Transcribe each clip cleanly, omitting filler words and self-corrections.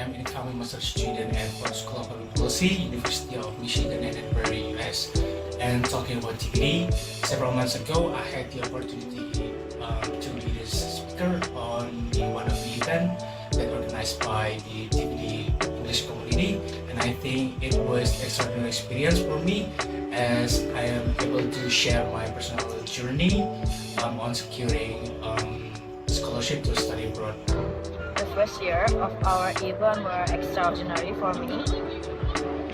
am an incoming master student at Ford School of Public Policy, University of Michigan in Ann Arbor, US. And talking about TVD, several months ago, I had the opportunity to be the speaker on one of the events that organized by the TVD English community, and I think it was an extraordinary experience for me as I am able to share my personal journey on securing scholarship to study abroad. The first year of our event were extraordinary for me.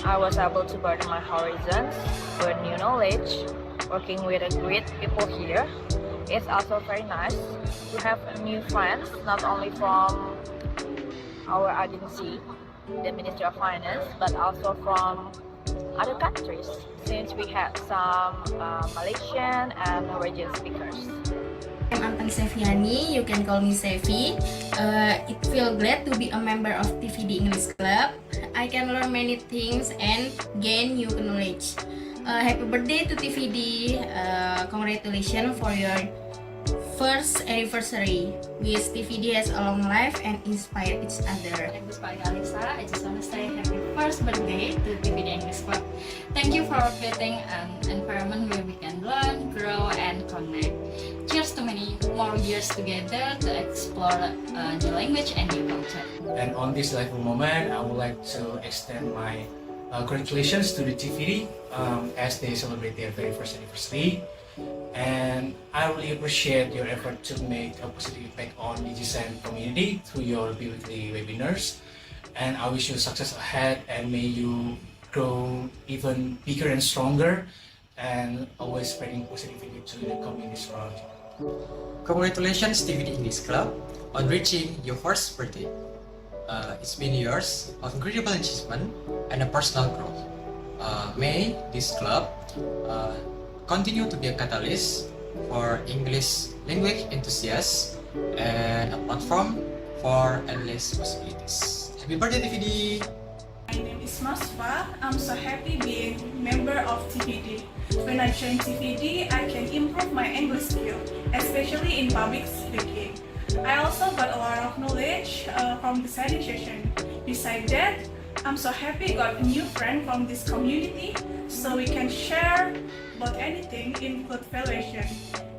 I was able to broaden my horizons, learn new knowledge, working with a great people here. It's also very nice to have new friends, not only from our agency, the Ministry of Finance, but also from other countries, since we had some Malaysian and Norwegian speakers. I'm Antang Seviani, you can call me Sevi. It feels glad to be a member of TVD English Club. I can learn many things and gain new knowledge. Happy birthday to TVD. Congratulations for your first anniversary. Wish TVD has a long life and inspire each other. I'm Alexa. I just want to say happy first birthday to TVD English Club. Thank you for creating an environment where we can learn, grow, and connect. Cheers to many more years together to explore new language and new culture. And on this delightful moment, I would like to extend my congratulations to the TVD as they celebrate their very first anniversary. And I really appreciate your effort to make a positive impact on the design community through your weekly webinars. And I wish you success ahead and may you grow even bigger and stronger and always spreading positivity to the communities around you. Congratulations TVD English Club on reaching your first birthday. It's been years of incredible achievement and a personal growth. May this club continue to be a catalyst for English language enthusiasts and a platform for endless possibilities. Happy birthday TVD! My name is Masfa. I'm so happy being member of TVD. When I join TVD, I can improve my English skill, especially in public speaking. I also got a lot of knowledge from the study session. Besides that, I'm so happy got a new friend from this community, so we can share about anything, include valuation.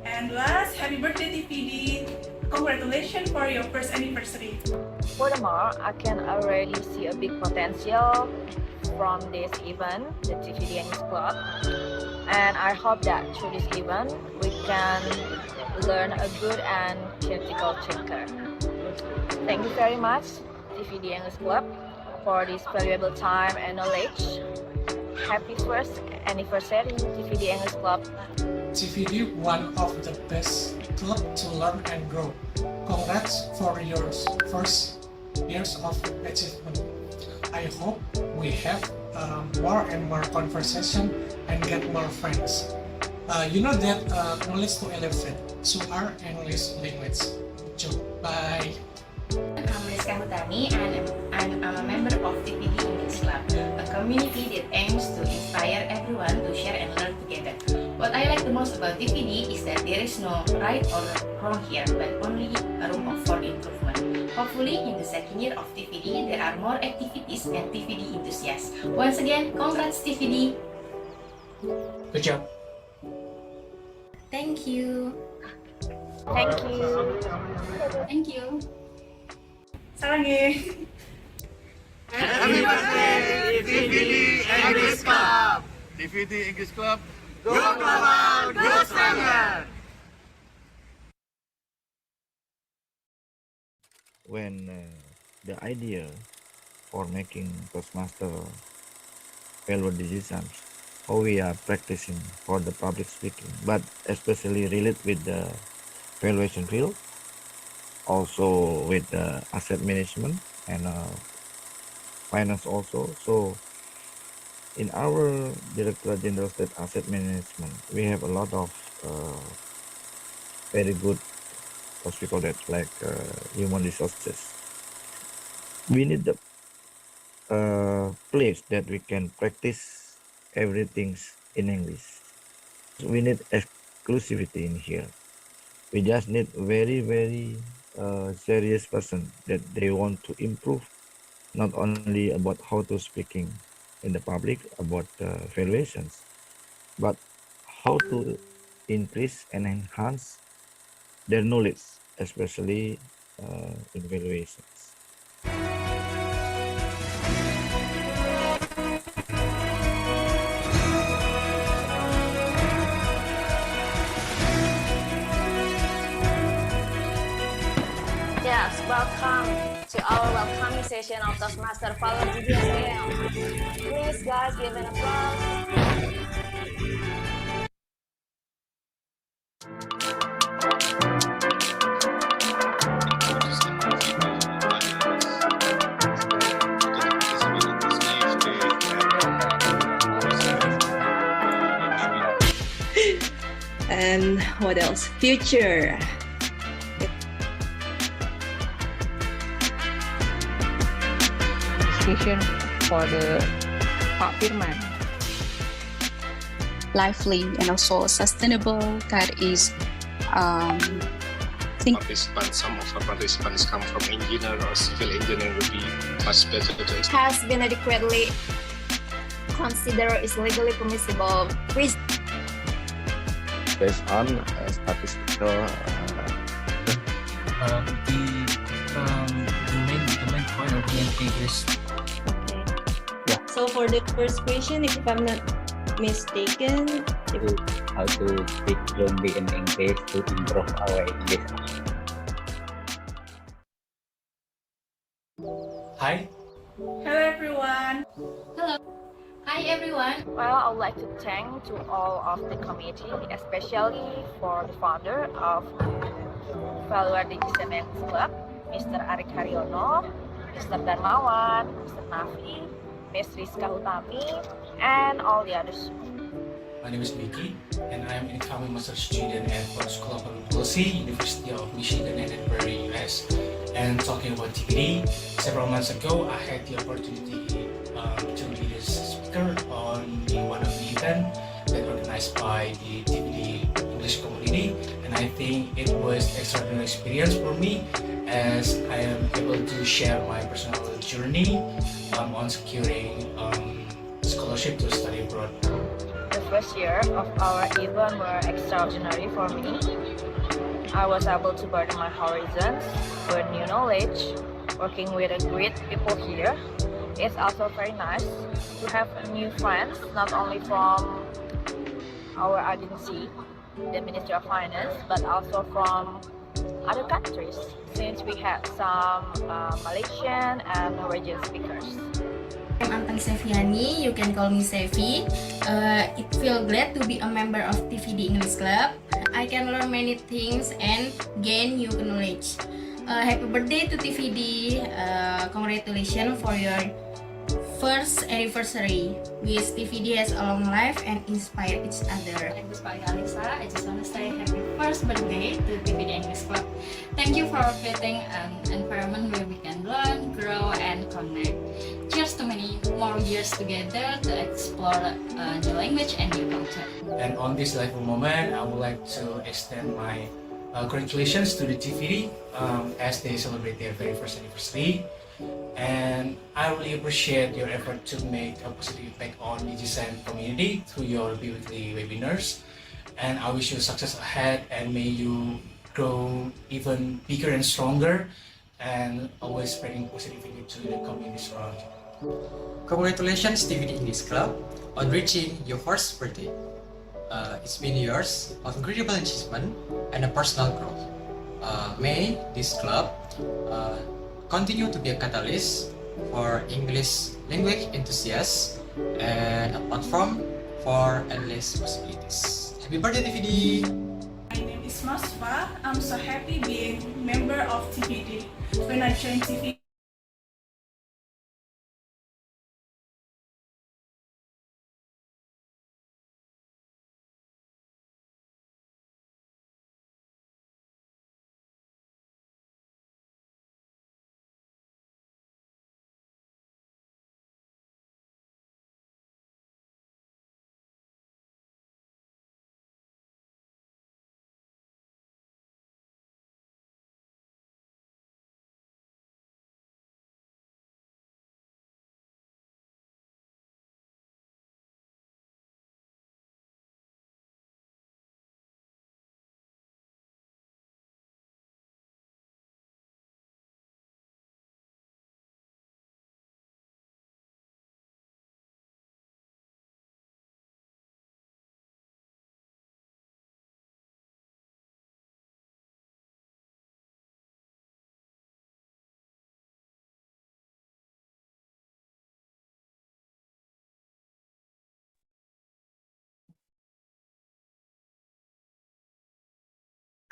And last, happy birthday TVD! Congratulations for your first anniversary. Furthermore, I can already see a big potential from this event, the TVD English Club, and I hope that through this event we can learn a good and critical thinker. Thank you very much, TVD English Club, for this valuable time and knowledge. Happy first anniversary, TVD English Club. TVD, one of the best club to learn and grow. Congrats for your first years of achievement. I hope we have more and more conversation and get more friends. You know that knowledge to elevate to our English language. Bye. I'm Rizka Hutani and I'm a member of TVD English Club, a community that aims to inspire everyone to share and learn together. What I like the most about TVD is that there is no right or wrong here, but only a room for improvement. Hopefully, in the second year of TVD, there are more activities and TVD enthusiasts. Once again, congrats TVD! Good job! Thank you! Thank you! Thank you! 사랑해. Happy birthday, TVD English Club! TVD English Club, go global, go stronger! When the idea for making Toastmaster value decisions, how we are practicing for the public speaking, but especially related with the valuation field, also with the asset management and finance also. So in our Directorate General State Asset Management, we have a lot of very good, what we call that, like human resources. We need the place that we can practice everything in English. We need exclusivity in here. We just need very serious person that they want to improve not only about how to speaking in the public about valuations, but how to increase and enhance their knowledge, especially in valuations. Yes, welcome to our welcoming session of Toastmaster Pilar Wirotama. Please, guys, give an applause. And what else? Future. Question for the Pak Firman. Lively and also sustainable. That is, participants, some of our participants come from engineer or civil engineer would be much better to explain. Has been adequately considered is legally permissible. Please. Based on statistical The main point or the main thing is So for the first question, if I'm not mistaken, how to speak fluently in English to improve our English. hi. Hello everyone. Hello. Hi everyone. Well, I would like to thank to all of the committee, especially for the founder of TVD English Club, Mr. Arik Haryono, Mr. Darmawan, Mr. Nafi, Ms. Rizka Utami, and all the others. My name is Mickey, and I am incoming master student at Pusdiklat Keuangan Umum, University of Michigan and Ann Arbor, US. And talking about TVD, several months ago, I had the opportunity to be the speaker in one of the events that organized by the TVD English community, and I think it was an extraordinary experience for me as I am able to share my personal journey on securing scholarship to study abroad. The first year of our event were extraordinary for me. I was able to broaden my horizons, learn new knowledge, working with a great people here. It's also very nice to have new friends, not only from our agency, the Ministry of Finance, but also from other countries, since we had some Malaysian and Norwegian speakers. I'm Antang Seviani, you can call me Sevi. It feels great to be a member of TVD English Club. I can learn many things and gain new knowledge. Happy birthday to TVD. Congratulations for your first anniversary. Wish TVD has a long life and inspire each other. My name is Alisa. I just want to say happy first birthday to TVD English Club. Thank you for creating an environment where we can learn, grow, and connect. Cheers to many more years together to explore new language and new culture. And on this delightful moment, I would like to extend my congratulations to the TVD as they celebrate their very first anniversary. And I really appreciate your effort to make a positive impact on the design community through your weekly webinars. And I wish you success ahead, and may you grow even bigger and stronger, and always spreading positivity to the communities around you. Congratulations TVD English Club on reaching your first birthday. It's been years of incredible achievement and a personal growth. May this club continue to be a catalyst for English language enthusiasts and a platform for endless possibilities. Happy birthday TVD! My name is Masfa. I'm so happy being member of TVD. When I joined TVD,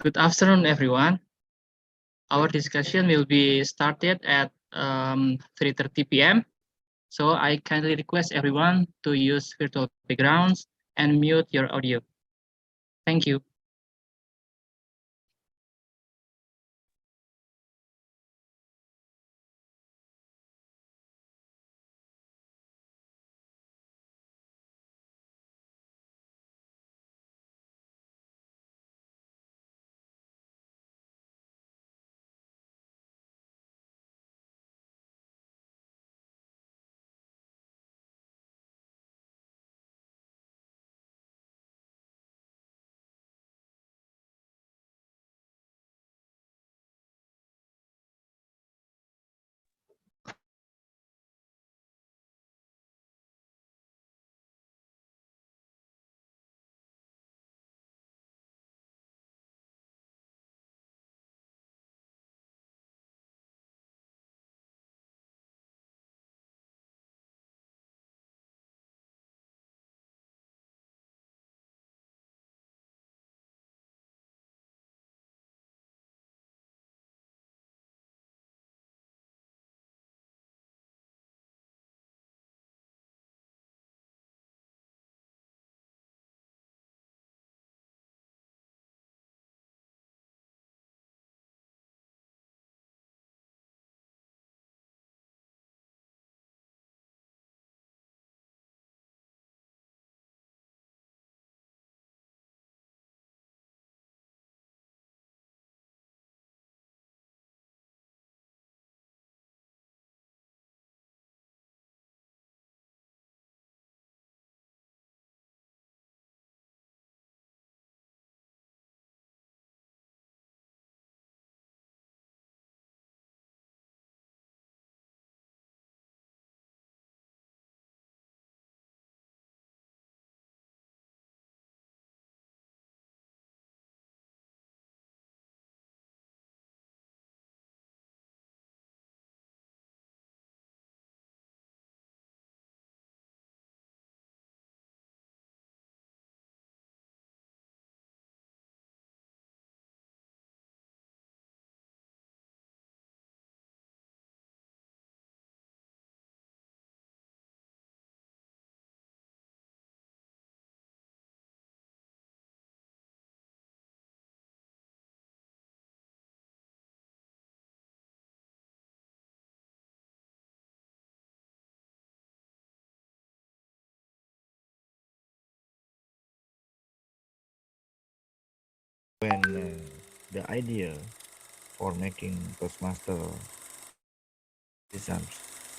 Good afternoon, everyone. Our discussion will be started at 3:30 p.m. So I kindly request everyone to use virtual backgrounds and mute your audio. Thank you. When the idea for making Toastmaster exams,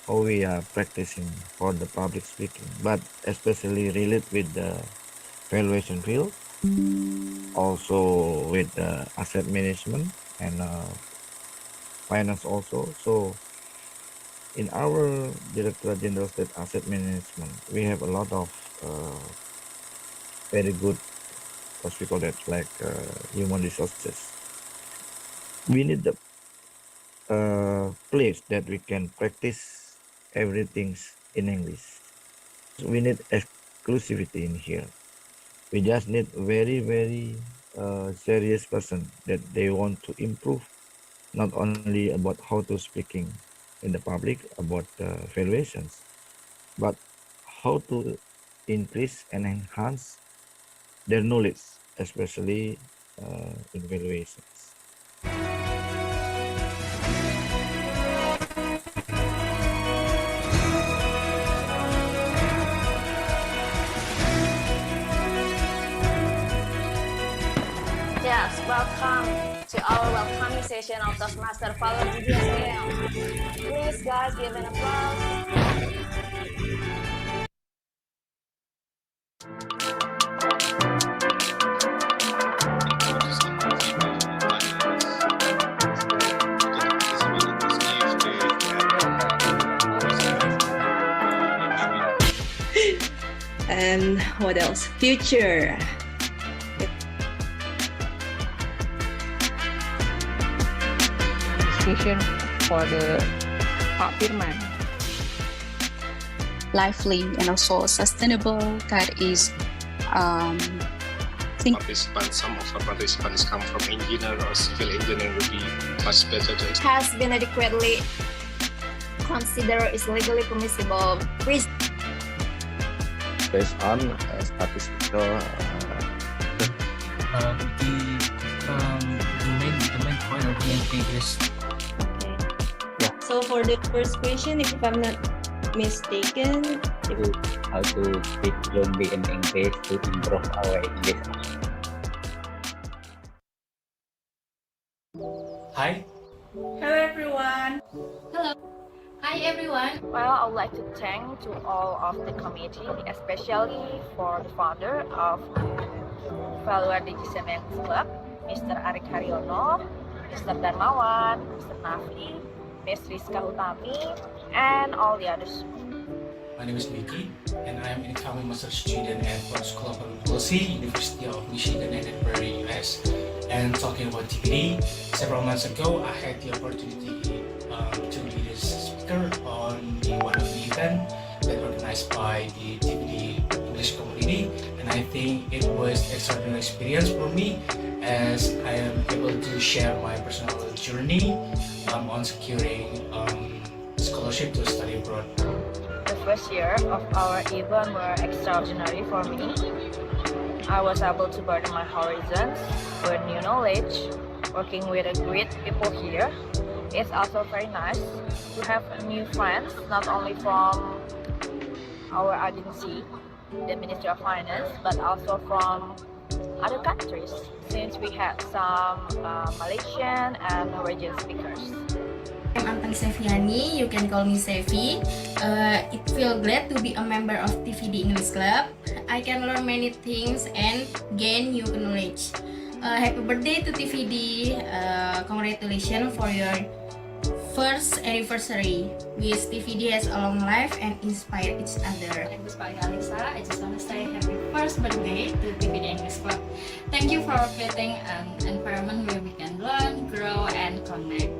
how we are practicing for the public speaking, but especially related with the valuation field, also with the asset management and finance also. So in our Directorate General State Asset Management, we have a lot of very good, what we call that, like human resources. We need the place that we can practice everything in English. We need exclusivity in here. We just need very serious person that they want to improve, not only about how to speaking in the public about valuations, but how to increase and enhance their knowledge, especially in valuations. Yes, welcome to our welcoming session of Toastmaster Follow GDSL. Please guys give an applause. And what else? Future. Question for the Pak Firman. Lively and also sustainable, that is participants, some of the participants come from engineer or civil engineering would be much better to Has been adequately considered is legally permissible. Based on statistical the main point of the entry is So for the first question, if I'm not mistaken, how to speak fluently in English to improve our English. hi. Hello everyone. Hi everyone. Well, I would like to thank to all of the committee, especially for the founder of TVD English Club, Mr. Arik Haryono, Mr. Darmawan, Mr. Nafi, Ms. Rizka Utami, and all the others. My name is Mickey, and I am an incoming master student at Pusdiklat Keuangan Umum, University of Michigan in Ann Arbor, US. And talking about TVD, several months ago, I had the opportunity to be the speaker on one of the event that organized by the TVD English community, and I think it was an extraordinary experience for me as I am able to share my personal journey on securing scholarship to study abroad. The first year of our event were extraordinary for me. I was able to broaden my horizons, learn new knowledge, working with a great people here. It's also very nice to have new friends, not only from our agency, the Ministry of Finance, but also from other countries, since we had some Malaysian and Norwegian speakers. I'm Antang Seviani, you can call me Sevi. It feels glad to be a member of TVD English Club. I can learn many things and gain new knowledge. Happy birthday to TVD. Congratulations for your first anniversary. Wish TVD has a long life and inspire each other. And by Alisa, I just want to say happy first birthday to TVD English Club. Thank you for creating an environment where we can learn, grow, and connect.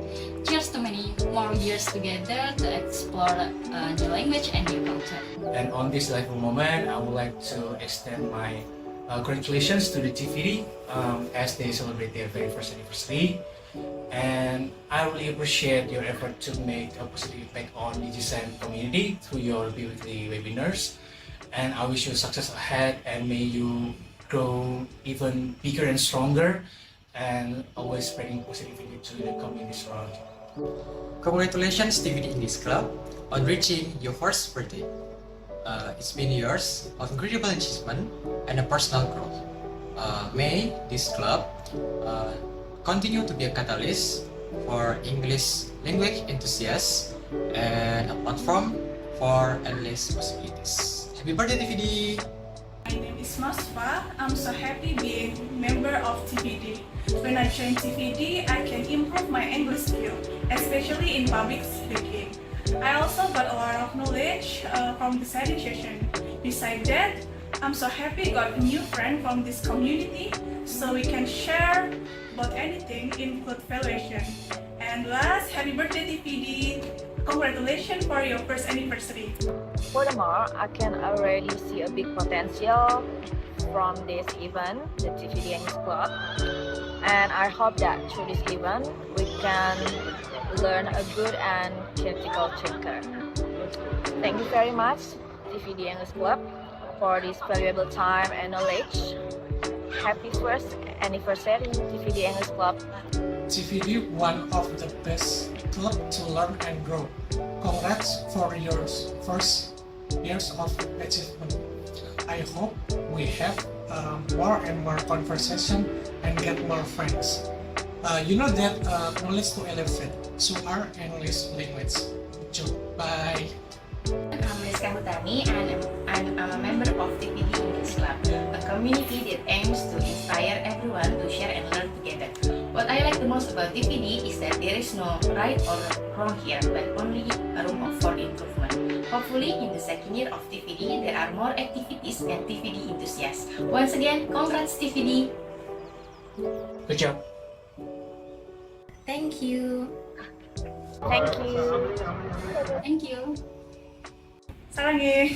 Cheers to many more years together to explore the language and new culture. And on this delightful moment, I would like to extend my congratulations to the TVD as they celebrate their very first anniversary. And I really appreciate your effort to make a positive impact on the design community through your weekly webinars. And I wish you success ahead, and may you grow even bigger and stronger, and always spreading positivity to the communities around you. Congratulations TVD English Club on reaching your first birthday. It's been years of incredible achievement and a personal growth. May this club continue to be a catalyst for English language enthusiasts and a platform for endless possibilities. Happy birthday TVD! My name is Masfa. I'm so happy being member of TVD. When I join TVD, I can improve my English skill, especially in public speaking. I also got a lot of knowledge from the study session. Besides that, I'm so happy got a new friend from this community, so we can share about anything, include valuation. And last, happy birthday TVD! Congratulations for your first anniversary. Furthermore, I can already see a big potential from this event, the TVD English Club. And I hope that through this event, we can learn a good and critical thinker. Thank you very much, TVD English Club, for this valuable time and knowledge. Happy first anniversary, TVD English Club. TVD, one of the best club to learn and grow. Congrats for your first years of achievement. I hope we have more and more conversation and get more friends. You know that knowledge to elevate, so our English language. Bye. I'm Rizka Utami, and I'm a member of TVD English Club, a community that aims to inspire everyone to share and learn together. What I like the most about TVD is that there is no right or wrong here, but only a room for improvement. Hopefully, in the second year of TVD, there are more activities and TVD enthusiasts. Once again, congrats TVD! Good job! Thank you! Thank you! Thank you! 사랑해.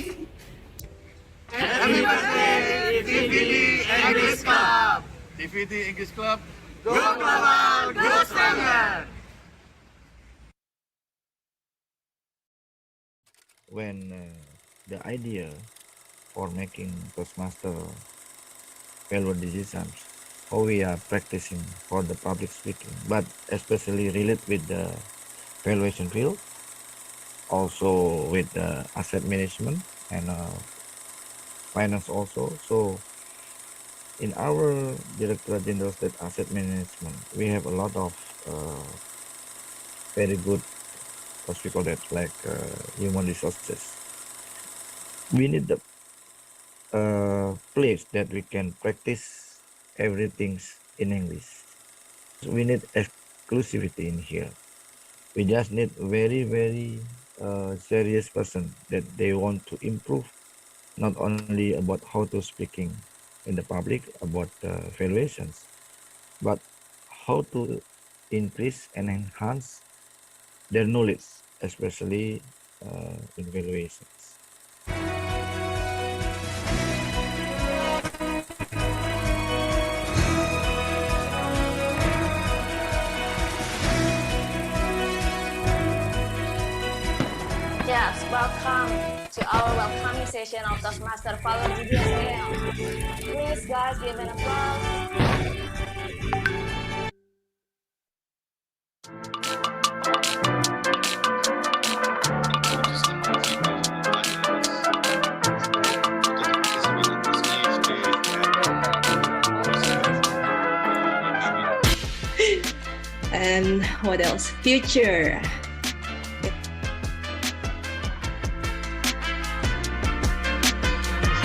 Happy birthday, TVD English Club! TVD English Club, go global, go stronger! When the idea for making Toastmaster value decisions, how we are practicing for the public speaking, but especially related with the valuation field, also with the asset management and finance also. So in our Directorate General State Asset Management, we have a lot of very good, what we call that, like human resources. We need the place that we can practice everything in English. We need exclusivity in here. We just need very serious person that they want to improve, not only about how to speaking in the public about valuations, but how to increase and enhance their knowledge, especially in valuations. Yes, welcome to our welcoming session of Toastmaster Value Decisions. Please guys give an applause. And what else? Future.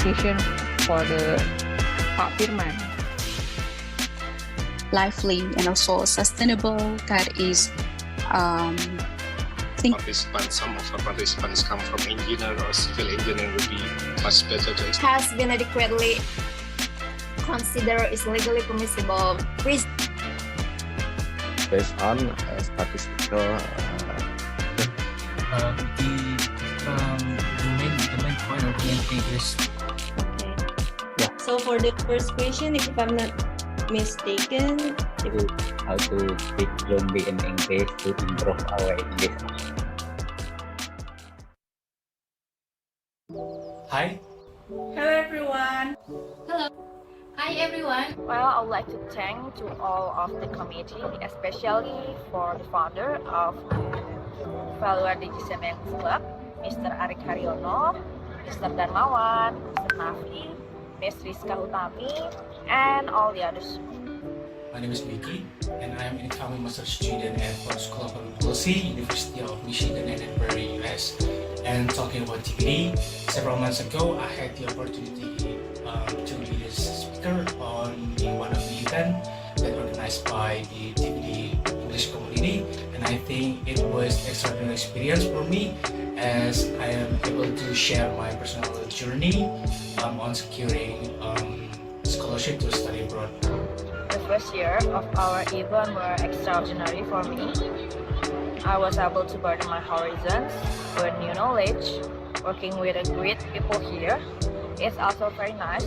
Discussion for the Pak Firman. Lively and also sustainable. That is, Participants, some of our participants come from engineer or civil engineering would be much better to explain. Has been adequately considered is legally permissible. Please. Based on statistical The main point of the English. Okay. So for the first question, if I'm not mistaken, how to speak fluently in English to improve our English. Hi. Hello everyone. Hello. Hi everyone. Well, I would like to thank to all of the committee, especially for the founder of Pilar Wirotama Club, Mr. Arik Haryono, Mr. Darmawan, Mr. Nafi, Ms. Rizka Utami, and all the others. My name is Mickey, and I am an incoming master's student at Pusdiklat Keuangan Umum, University of Michigan, Ann Arbor, US. And talking about TVD, several months ago, I had the opportunity to be the speaker in one of the events that organized by the TVD English community, and I think it was an extraordinary experience for me as I am able to share my personal journey on securing scholarship to study abroad. The first year of our event were extraordinary for me. I was able to broaden my horizons, learn new knowledge, working with great people here. It's also very nice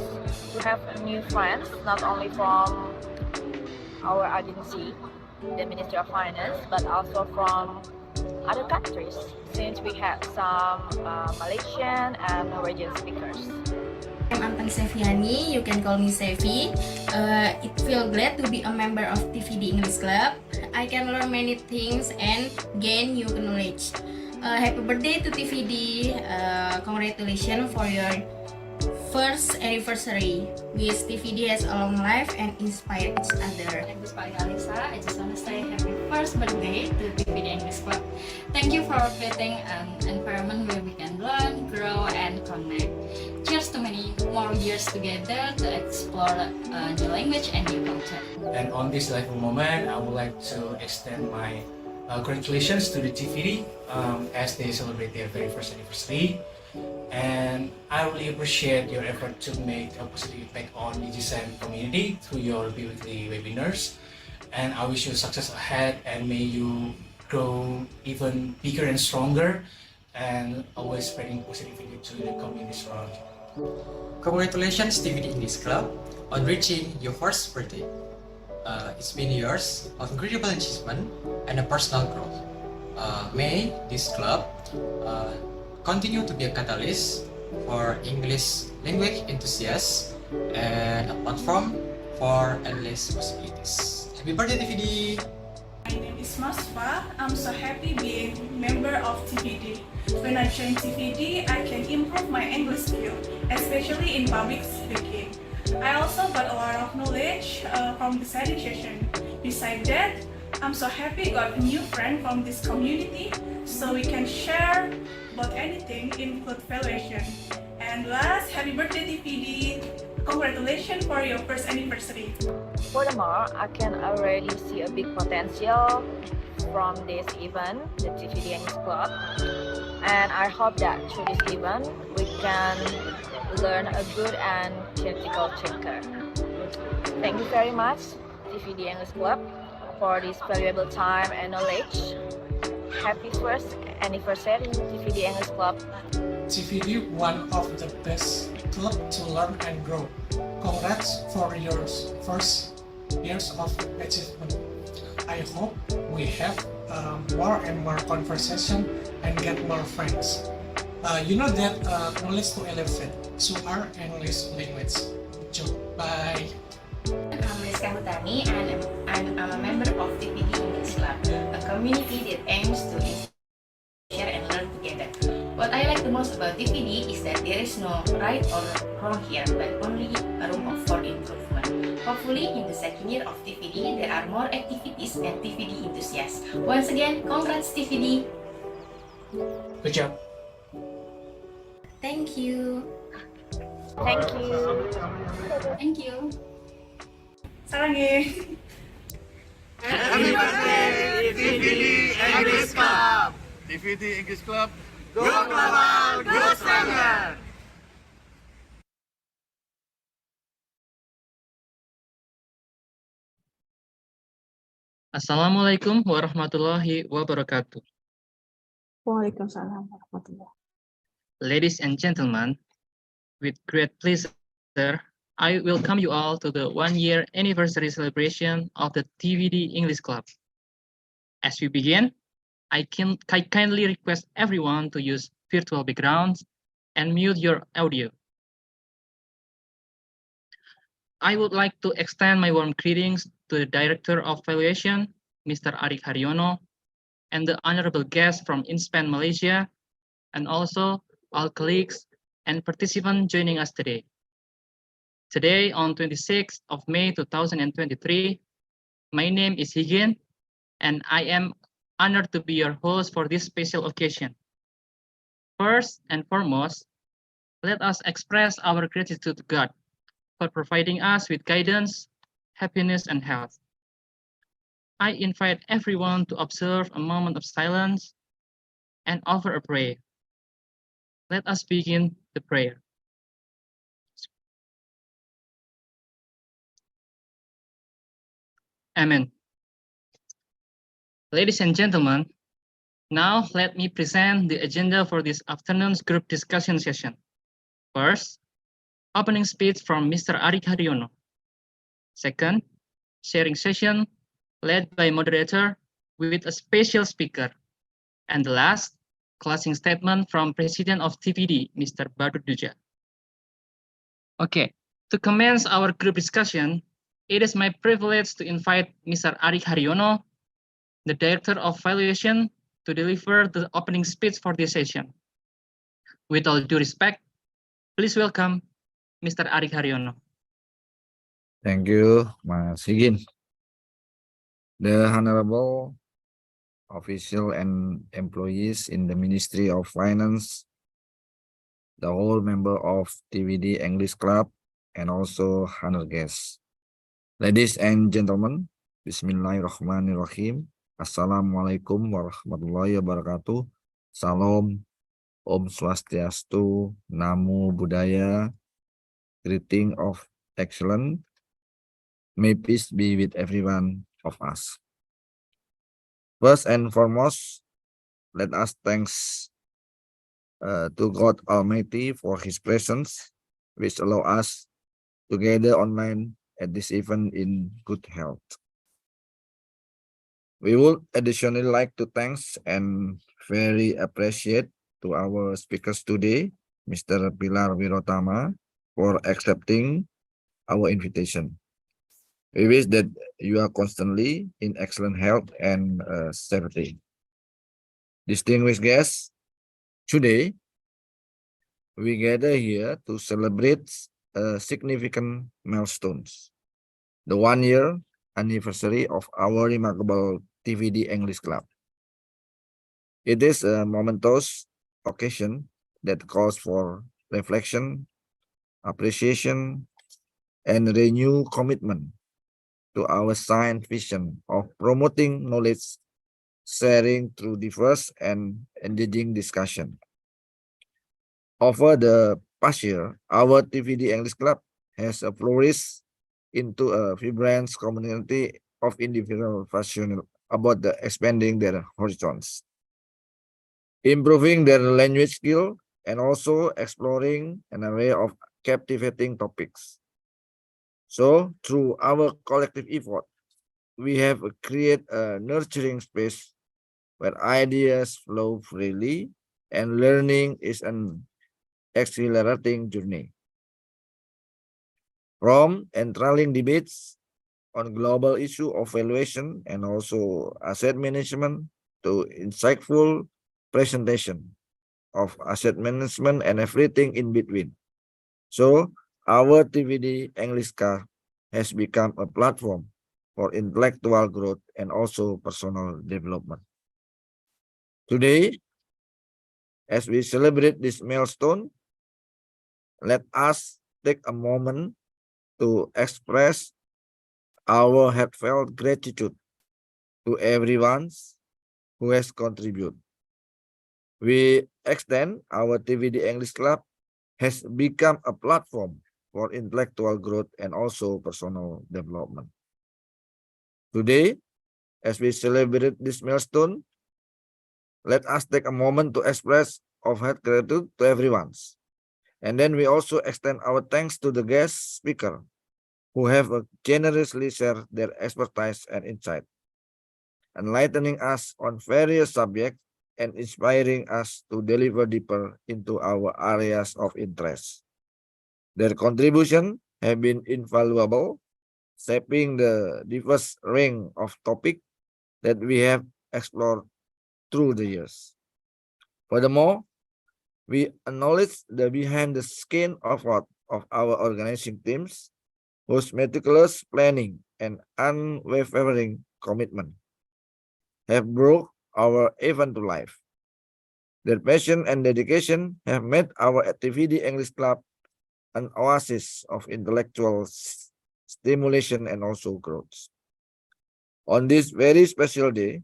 to have new friends, not only from our agency, the Ministry of Finance, but also from other countries, since we have some Malaysian and Norwegian speakers. I'm Anton Seviani, you can call me Sevi. It feels glad to be a member of TVD English Club. I can learn many things and gain new knowledge. Happy birthday to TVD. Congratulations for your first anniversary. Wish TVD has a long life and inspire each other. I'm Pusdiklat Alisa. I just want to say happy first birthday to TVD English Club. Thank you for creating an environment where we can learn, grow, and connect. Cheers to many more years together to explore new language and new culture. And on this delightful moment, I would like to extend my congratulations to the TVD as they celebrate their very first anniversary. And I really appreciate your effort to make a positive impact on the design community through your weekly webinars. And I wish you success ahead, and may you grow even bigger and stronger, and always spreading positivity to the community around you. Congratulations TVD English Club on reaching your first birthday. It's been years of incredible achievement and a personal growth. May this club continue to be a catalyst for English language enthusiasts and a platform for endless possibilities. Happy birthday TVD! My name is Masfa. I'm so happy being member of TVD. When I joined TVD, I can improve my English skill, especially in public speaking. I also got a lot of knowledge from the study session. Besides that, I'm so happy got a new friend from this community, so we can share about anything, include valuation. And last, happy birthday TVD! Congratulations for your first anniversary. Furthermore, I can already see a big potential from this event, the TVD English Club, and I hope that through this event we can learn a good and critical thinker. Thank you very much, TVD English Club, for this valuable time and knowledge. Happy first anniversary, TVD English Club. TVD, one of the best club to learn and grow. Congrats for your first years of achievement. I hope we have more and more conversation and get more friends. You know that knowledge to elevate, so our English language. Bye. I'm Rizka Hutami and I'm a member of TVD English Club, a community that aims to share and learn together. What I like the most about TVD is that there is no right or wrong here, but only a room for improvement. Hopefully, in the second year of TVD, there are more activities and TVD enthusiasts. Once again, congrats TVD! Good job. Thank you. Thank you. Thank you. 사랑해. Happy birthday TVD English Club! TVD English Club, go global, go stronger! Assalamualaikum warahmatullahi wabarakatuh. Waalaikumsalam warahmatullahi. Ladies and gentlemen, with great pleasure, I welcome you all to the one-year anniversary celebration of the TVD English Club. As we begin, I kindly request everyone to use virtual backgrounds and mute your audio. I would like to extend my warm greetings to the Director of Valuation, Mr. Arik Haryono, and the honorable guests from InSpan Malaysia, and also all colleagues and participants joining us today. Today, on 26th of May 2023, my name is Higin, and I am honored to be your host for this special occasion. First and foremost, let us express our gratitude to God for providing us with guidance, happiness, and health. I invite everyone to observe a moment of silence and offer a prayer. Let us begin the prayer. Amen. Ladies and gentlemen, now let me present the agenda for this afternoon's group discussion session. First, opening speech from Mr. Arik Haryono. Second, sharing session led by moderator with a special speaker. And the last, closing statement from President of TVD, Mr. Badut Duja. Okay, to commence our group discussion, it is my privilege to invite Mr. Arik Haryono, the Director of Valuation, to deliver the opening speech for this session. With all due respect, please welcome Mr. Arik Haryono. Thank you, Mas Higin. The Honorable official and employees in the Ministry of Finance, the whole member of TVD English Club, and also honor guests. Ladies and gentlemen, Bismillahirrahmanirrahim. Assalamualaikum warahmatullahi wabarakatuh. Salam, Om Swastiastu, Namo Buddhaya, greeting of excellence. May peace be with everyone of us. First and foremost, let us thanks to God Almighty for His presence which allow us to gather online at this event in good health. We would additionally like to thank and very appreciate to our speakers today, Mr. Pilar Wirotama, for accepting our invitation. We wish that you are constantly in excellent health and safety. Distinguished guests, today we gather here to celebrate significant milestones. The 1-year anniversary of our remarkable TVD English Club. It is a momentous occasion that calls for reflection, appreciation, and renewed commitment to our signed vision of promoting knowledge sharing through diverse and engaging discussion. Over the past year, our TVD English Club has flourished into a vibrant community of individuals passionate about expanding their horizons, improving their language skill, and also exploring an array of captivating topics. So, through our collective effort, we have created a nurturing space where ideas flow freely and learning is an exhilarating journey. From enthralling debates on global issue of valuation and also asset management to insightful presentation of asset management and everything in between. So our TVD English Club has become a platform for intellectual growth and also personal development. Today, as we celebrate this milestone, let us take a moment to express our heartfelt gratitude to everyone who has contributed. We extend our TVD English Club has become a platform for intellectual growth and also personal development. Today, as we celebrate this milestone, let us take a moment to express of heart gratitude to everyone. And then we also extend our thanks to the guest speaker who have generously shared their expertise and insight, enlightening us on various subjects and inspiring us to deliver deeper into our areas of interest. Their contribution have been invaluable, shaping the diverse range of topics that we have explored through the years. Furthermore, we acknowledge the behind the scenes effort of our organizing teams, whose meticulous planning and unwavering commitment have brought our event to life. Their passion and dedication have made our TVD English Club an oasis of intellectual stimulation and also growth. On this very special day,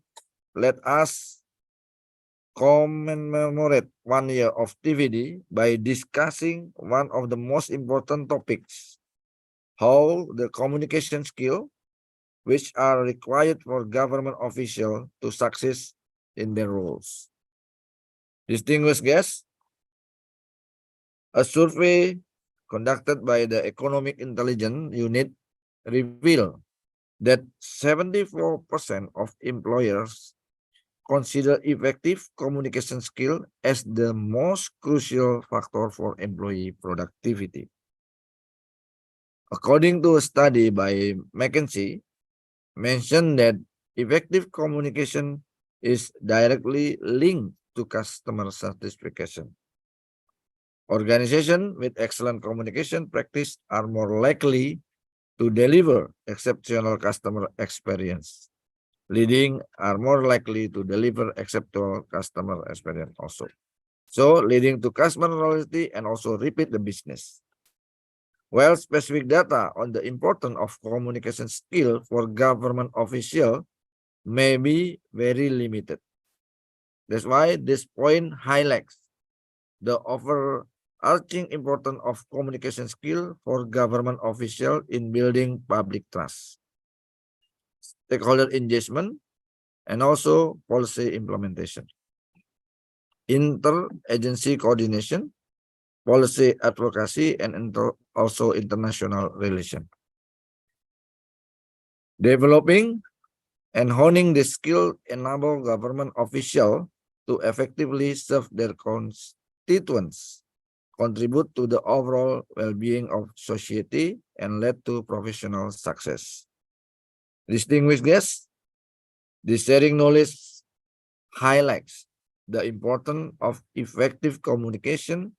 let us commemorate 1 year of TVD by discussing one of the most important topics, how the communication skill which are required for government officials to succeed in their roles. Distinguished guests, a survey conducted by the Economic Intelligence Unit revealed that 74% of employers consider effective communication skill as the most crucial factor for employee productivity. According to a study by McKinsey, mentioned that effective communication is directly linked to customer satisfaction. Organizations with excellent communication practice are more likely to deliver exceptional customer experience. Leading are more likely to deliver exceptional customer experience also. So leading to customer loyalty and also repeat the business. While specific data on the importance of communication skill for government officials may be very limited. That's why this point highlights the overarching importance of communication skill for government officials in building public trust, stakeholder engagement, and also policy implementation. Interagency coordination, policy advocacy, and also international relations. Developing and honing this skill enable government officials to effectively serve their constituents, contribute to the overall well-being of society, and lead to professional success. Distinguished guests, this sharing knowledge highlights the importance of effective communication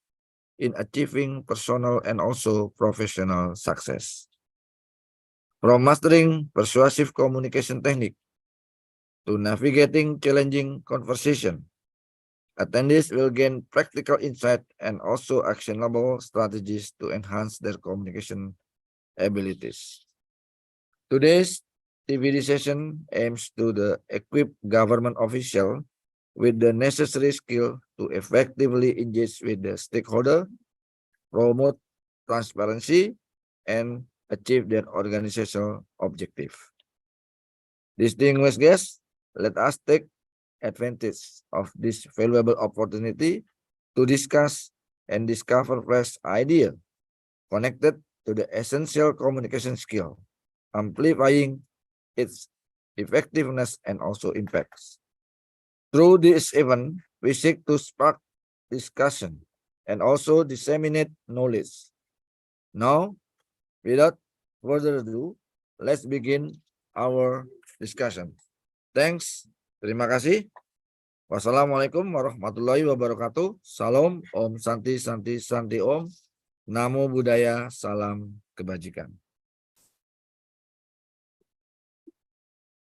in achieving personal and also professional success. From mastering persuasive communication technique to navigating challenging conversation, attendees will gain practical insight and also actionable strategies to enhance their communication abilities. Today's TVD session aims to equip government officials with the necessary skill to effectively engage with the stakeholder, promote transparency, and achieve their organizational objective. Distinguished guests, let us take advantage of this valuable opportunity to discuss and discover fresh ideas connected to the essential communication skill, amplifying its effectiveness and also impacts. Through this event, we seek to spark discussion and also disseminate knowledge. Now, without further ado, let's begin our discussion. Thanks. Terima kasih. Wassalamualaikum warahmatullahi wabarakatuh. Salam, Om Santi Santi Santi Om. Namo Buddhaya, salam kebajikan.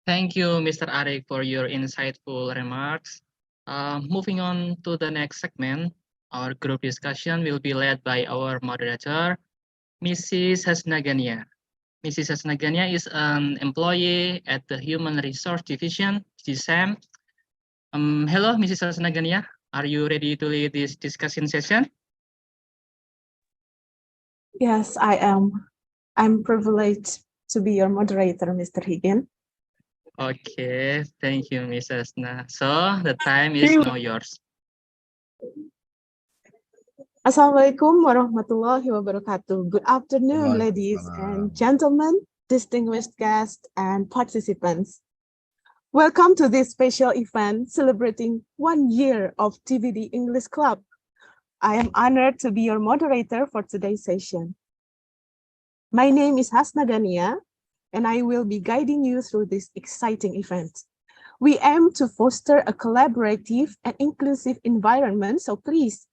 Thank you, Mr. Arik, for your insightful remarks. Moving on to the next segment, our group discussion will be led by our moderator, Mrs. Hasnagania. Mrs. Hasnagania is an employee at the Human Resource Division, GSAM. Hello, Mrs. Hasnagania. Are you ready to lead this discussion session? Yes, I am. I'm privileged to be your moderator, Mr. Higgin. Okay, thank you, Mrs. Na. So the time is now yours. Assalamualaikum warahmatullahi wabarakatuh. Good afternoon, ladies and gentlemen, distinguished guests and participants. Welcome to this special event celebrating 1 year of TVD English Club. I am honored to be your moderator for today's session. My name is Hasnagania, and I will be guiding you through this exciting event. We aim to foster a collaborative and inclusive environment, so please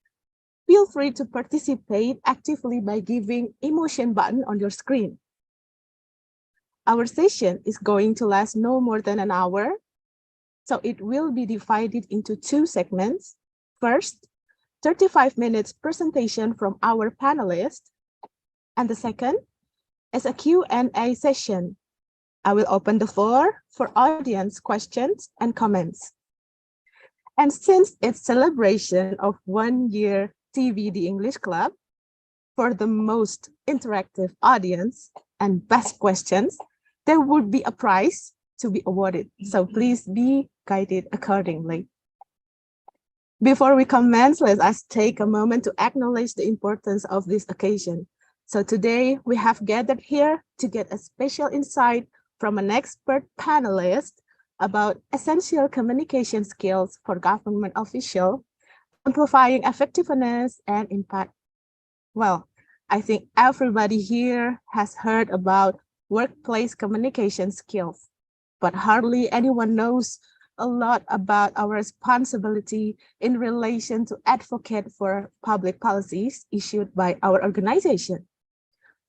feel free to participate actively by giving emotion button on your screen. Our session is going to last no more than an hour, so it will be divided into 2 segments. First, 35 minutes presentation from our panelists, and the second is a Q&A session. I will open the floor for audience questions and comments. And since it's celebration of 1 year TVD English Club, for the most interactive audience and best questions, there would be a prize to be awarded. So please be guided accordingly. Before we commence, let us take a moment to acknowledge the importance of this occasion. So today we have gathered here to get a special insight from an expert panelist about essential communication skills for government officials, amplifying effectiveness and impact. Well, I think everybody here has heard about workplace communication skills, but hardly anyone knows a lot about our responsibility in relation to advocate for public policies issued by our organization.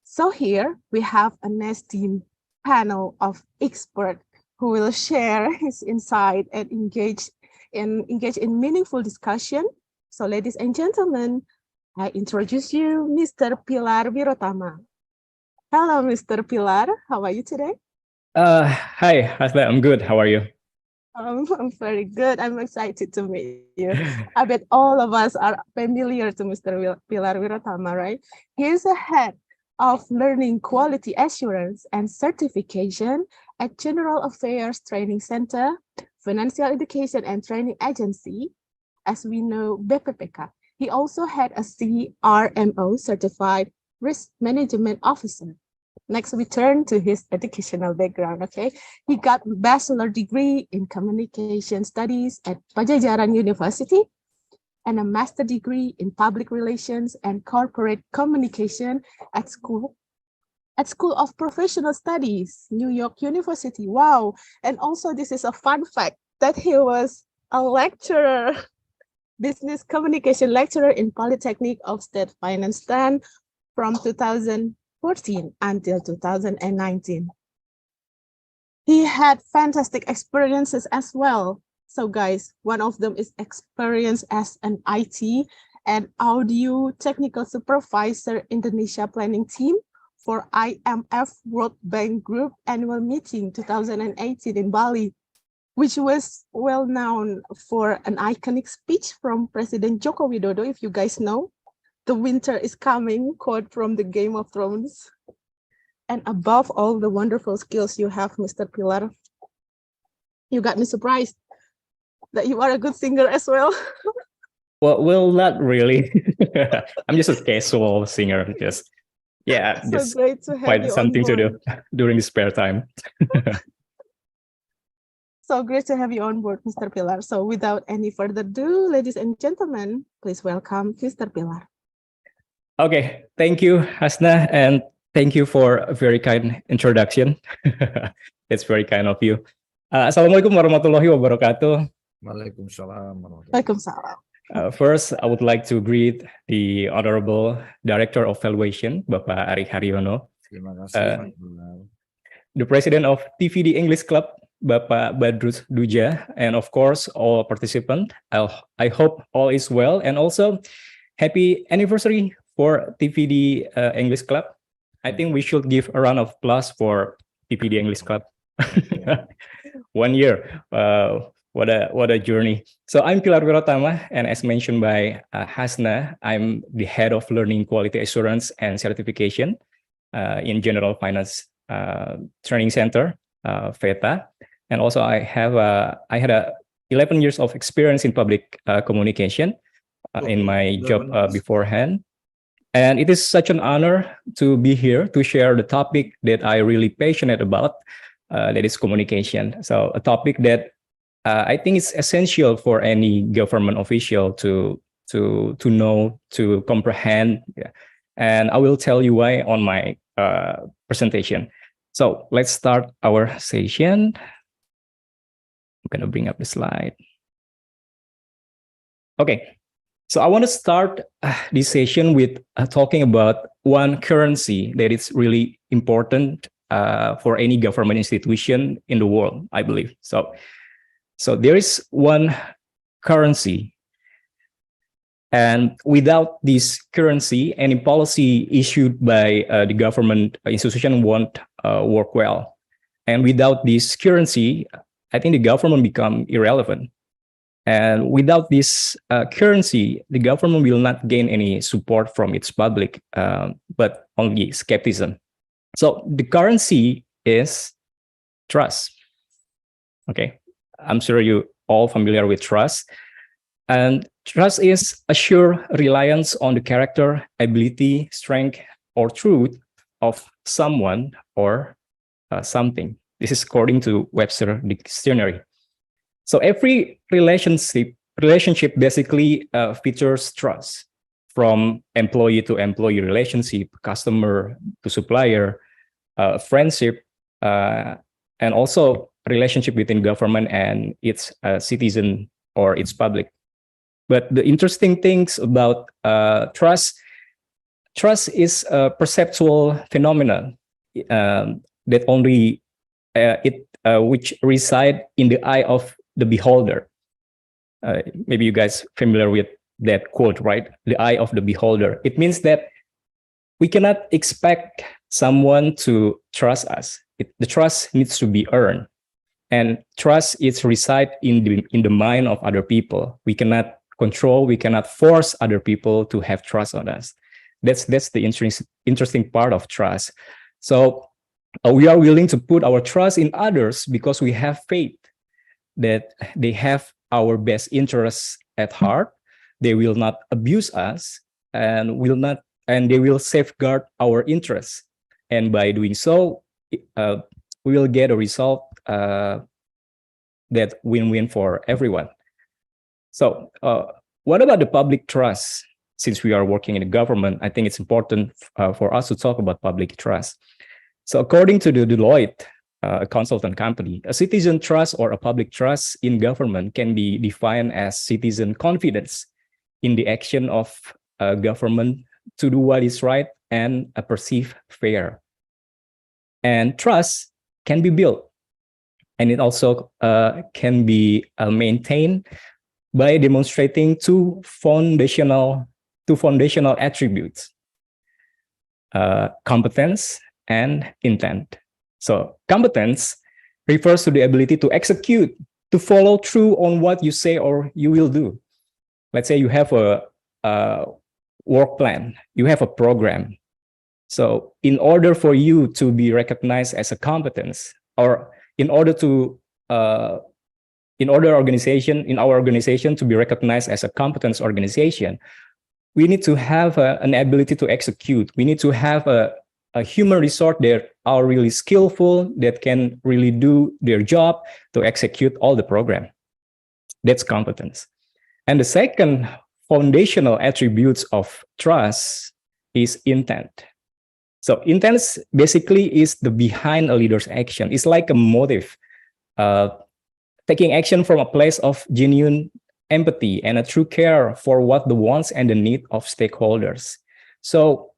So here we have an esteemed panel of experts who will share his insight and engage in meaningful discussion. So ladies and gentlemen, I introduce you Mr. Pilar Wirotama. Hello, Mr. Pilar. How are you today? Hi, Hasna. I'm good. How are you? I'm very good. I'm excited to meet you. I bet all of us are familiar to Mr. Pilar Wirotama, right? He's a head of Learning Quality Assurance and Certification at General Affairs Training Center, Financial Education and Training Agency, as we know BPPK, He also had a CRMO certified risk management officer. Next, we turn to his educational background, okay? He got a bachelor degree in communication studies at Pajajaran University and a master degree in public relations and corporate communication at School of Professional Studies, New York University. Wow. And also this is a fun fact that he was a lecturer, business communication lecturer in Polytechnic of State Finance Stand from 2014 until 2019. He had fantastic experiences as well. So guys, one of them is experience as an IT and audio technical supervisor Indonesia planning team for IMF World Bank Group annual meeting 2018 in Bali, which was well known for an iconic speech from President Joko Widodo, if you guys know. The winter is coming, quote from the Game of Thrones. And above all the wonderful skills you have, Mr. Pilar, you got me surprised that you are a good singer as well. Well, not really. I'm just a casual singer. Just So just great to have find you on something to do board. during the spare time. So great to have you on board, Mr. Pilar. So without any further ado, ladies and gentlemen, please welcome Mr. Pilar. Okay, thank you, Hasna, and thank you for a very kind introduction. It's very kind of you. Assalamualaikum warahmatullahi wabarakatuh. Waalaikumsalam. Waalaikumsalam. First, I would like to greet the Honorable Director of Valuation, Bapak Ari Haryono, Terima kasih, Pak Pilar. the President of TVD English Club, Bapak Badrus Duja, and of course, all participants. I hope all is well, and also happy anniversary for TVD English Club. I think we should give a round of applause for TVD English Club. 1 year. What a journey. So I'm Pilar Wirotama, and as mentioned by Hasna, I'm the head of Learning Quality Assurance and Certification in General Finance Training Center, VETA. And also I had 11 years of experience in public communication in my job beforehand. And it is such an honor to be here to share the topic that I really passionate about, that is communication. So a topic that I think is essential for any government official to know, to comprehend. Yeah. And I will tell you why on my presentation. So let's start our session. I'm going to bring up the slide. Okay. So I want to start this session with talking about one currency that is really important for any government institution in the world, I believe. So there is one currency, and without this currency, any policy issued by the government institution won't work well. And without this currency, I think the government become irrelevant. And without this currency, the government will not gain any support from its public, but only skepticism. So the currency is trust. Okay, I'm sure you all familiar with trust. And trust is a sure reliance on the character, ability, strength, or truth of someone or something. This is according to Webster Dictionary. So every relationship basically features trust, from employee to employee relationship, customer to supplier, friendship, and also relationship between government and its citizen or its public. But the interesting things about trust is a perceptual phenomenon that only which reside in the eye of the beholder. Maybe you guys familiar with that quote, right? The eye of the beholder. It means that we cannot expect someone to trust us. The trust needs to be earned, and trust is reside in the mind of other people. We cannot control. We cannot force other people to have trust on us. That's the interesting part of trust. So we are willing to put our trust in others because we have faith that they have our best interests at heart, they will not abuse us, and they will safeguard our interests. And by doing so, we will get a result that win-win for everyone. So what about the public trust? Since we are working in the government, I think it's important for us to talk about public trust. So according to the Deloitte, a consultant company, a citizen trust or a public trust in government can be defined as citizen confidence in the action of government to do what is right and perceived fair. And trust can be built, and it also can be maintained by demonstrating two foundational attributes, competence and intent. So competence refers to the ability to execute, to follow through on what you say or you will do. Let's say you have a work plan, you have a program. So in order for you to be recognized as a competence, or in order our organization to be recognized as a competence organization, we need to have an ability to execute. We need to have a human resource that are really skillful, that can really do their job to execute all the program. That's competence. And the second foundational attributes of trust is intent. So intent basically is the behind a leader's action. It's like a motive, taking action from a place of genuine empathy and a true care for what the wants and the need of stakeholders. So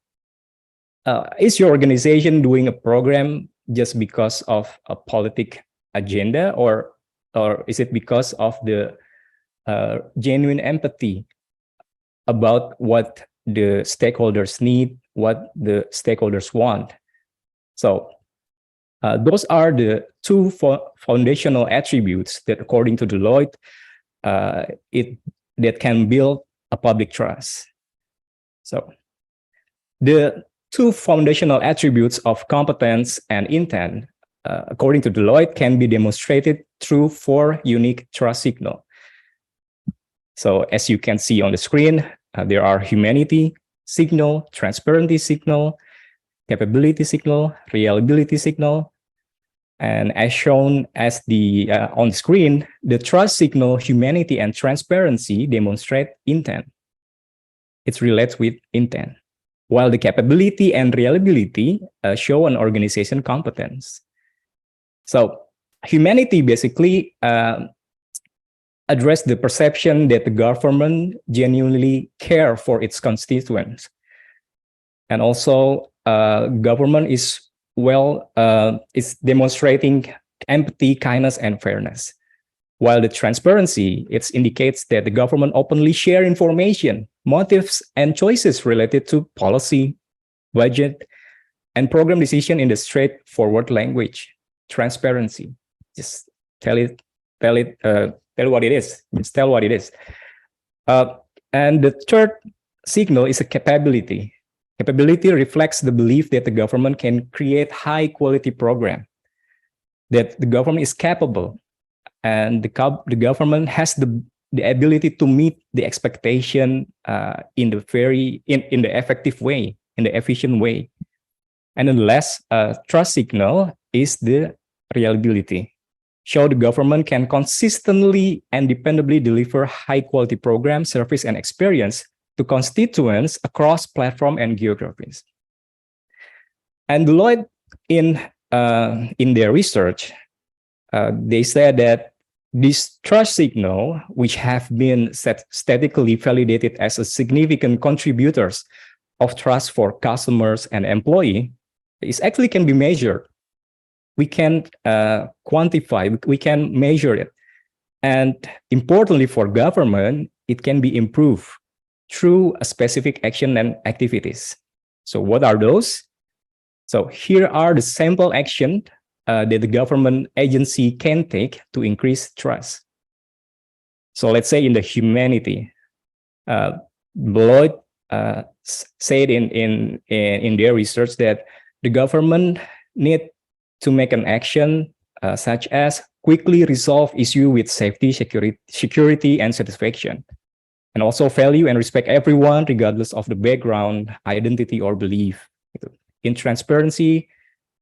is your organization doing a program just because of a politic agenda, or is it because of the genuine empathy about what the stakeholders need, what the stakeholders want? So those are the two foundational attributes that, according to Deloitte, that can build a public trust. So the two foundational attributes of competence and intent, according to Deloitte, can be demonstrated through 4 unique trust signals. So as you can see on the screen, there are humanity signal, transparency signal, capability signal, reliability signal. And as shown as on the screen, the trust signal, humanity, and transparency demonstrate intent. It relates with intent, while the capability and reliability show an organization competence. So humanity basically address the perception that the government genuinely care for its constituents. And also government is demonstrating empathy, kindness, and fairness. While the transparency, it indicates that the government openly share information, motives, and choices related to policy, budget, and program decision in the straightforward language. Transparency, just tell what it is. Just tell what it is. And the third signal is a capability. Capability reflects the belief that the government can create high-quality program, that the government is capable, and the government has the ability to meet the expectation in the effective way, in the efficient way. And then the last trust signal is the reliability. Show the government can consistently and dependably deliver high-quality program, service, and experience to constituents across platform and geographies. And Deloitte, in their research, they said that this trust signal, which have been statistically validated as a significant contributors of trust for customers and employee, is actually can be measured. We can quantify, we can measure it. And importantly for government, it can be improved through a specific action and activities. So what are those? So here are the sample action that the government agency can take to increase trust. So let's say in the humanity, Deloitte said in their research that the government need to make an action such as quickly resolve issue with safety, security, and satisfaction. and also value and respect everyone regardless of the background, identity, or belief. In transparency,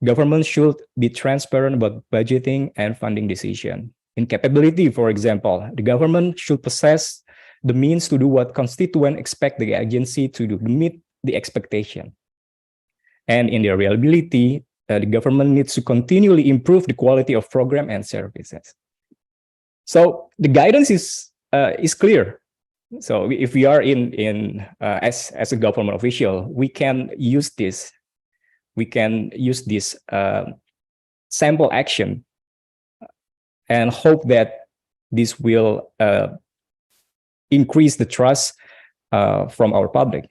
government should be transparent about budgeting and funding decision. In capability, for example, the government should possess the means to do what constituents expect the agency to do to meet the expectation. And in the reliability, the government needs to continually improve the quality of program and services. So the guidance is clear. So if we are as a government official, we can use this. We can use this sample action and hope that this will increase the trust from our public.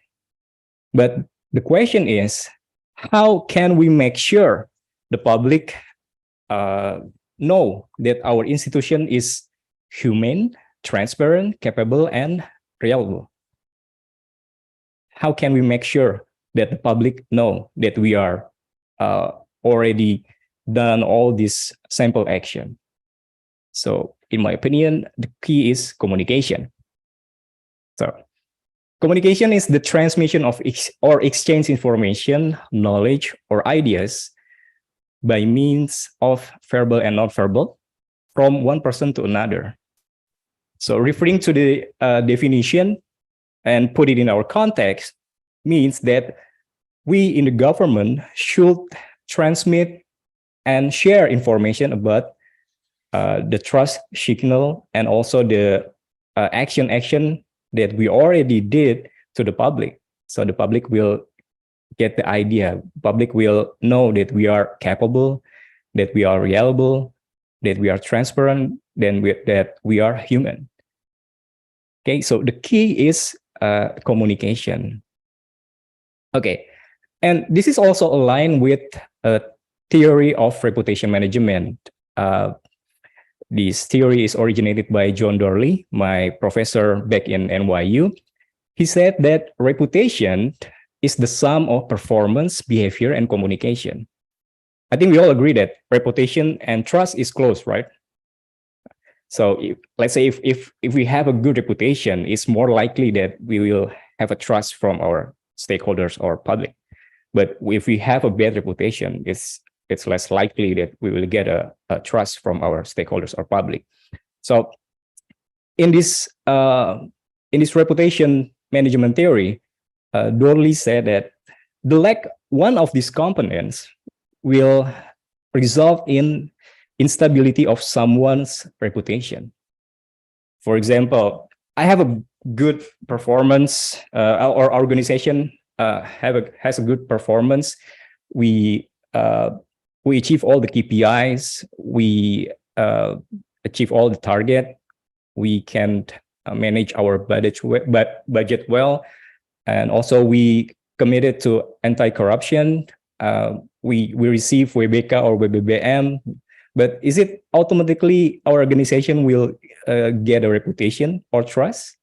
But the question is, how can we make sure the public know that our institution is humane, transparent, capable, and reliable? How can we make sure that the public know that we are already done all this sample action? So in my opinion, the key is communication. So communication is the transmission of or exchange information, knowledge, or ideas by means of verbal and non-verbal from one person to another. So referring to the definition and put it in our context means that we in the government should transmit and share information about the trust signal and also the action that we already did to the public. So the public will get the idea. Public will know that we are capable, that we are reliable, that we are transparent, that we are human. Okay, so the key is communication. Okay, and this is also aligned with a theory of reputation management. This theory is originated by John Dorley, my professor back in NYU. He said that reputation is the sum of performance, behavior, and communication. I think we all agree that reputation and trust is close, right? So let's say if we have a good reputation, it's more likely that we will have a trust from our stakeholders or public. But if we have a bad reputation, it's less likely that we will get a trust from our stakeholders or public. So in this reputation management theory, Dorley said that the lack one of these components will result in instability of someone's reputation. For example, I have a good performance, our organization has a good performance. We achieve all the KPIs, we achieve all the target, we can manage our budget well, and also we committed to anti-corruption. We receive WBK or WBBM, but is it automatically our organization will get a reputation or trust?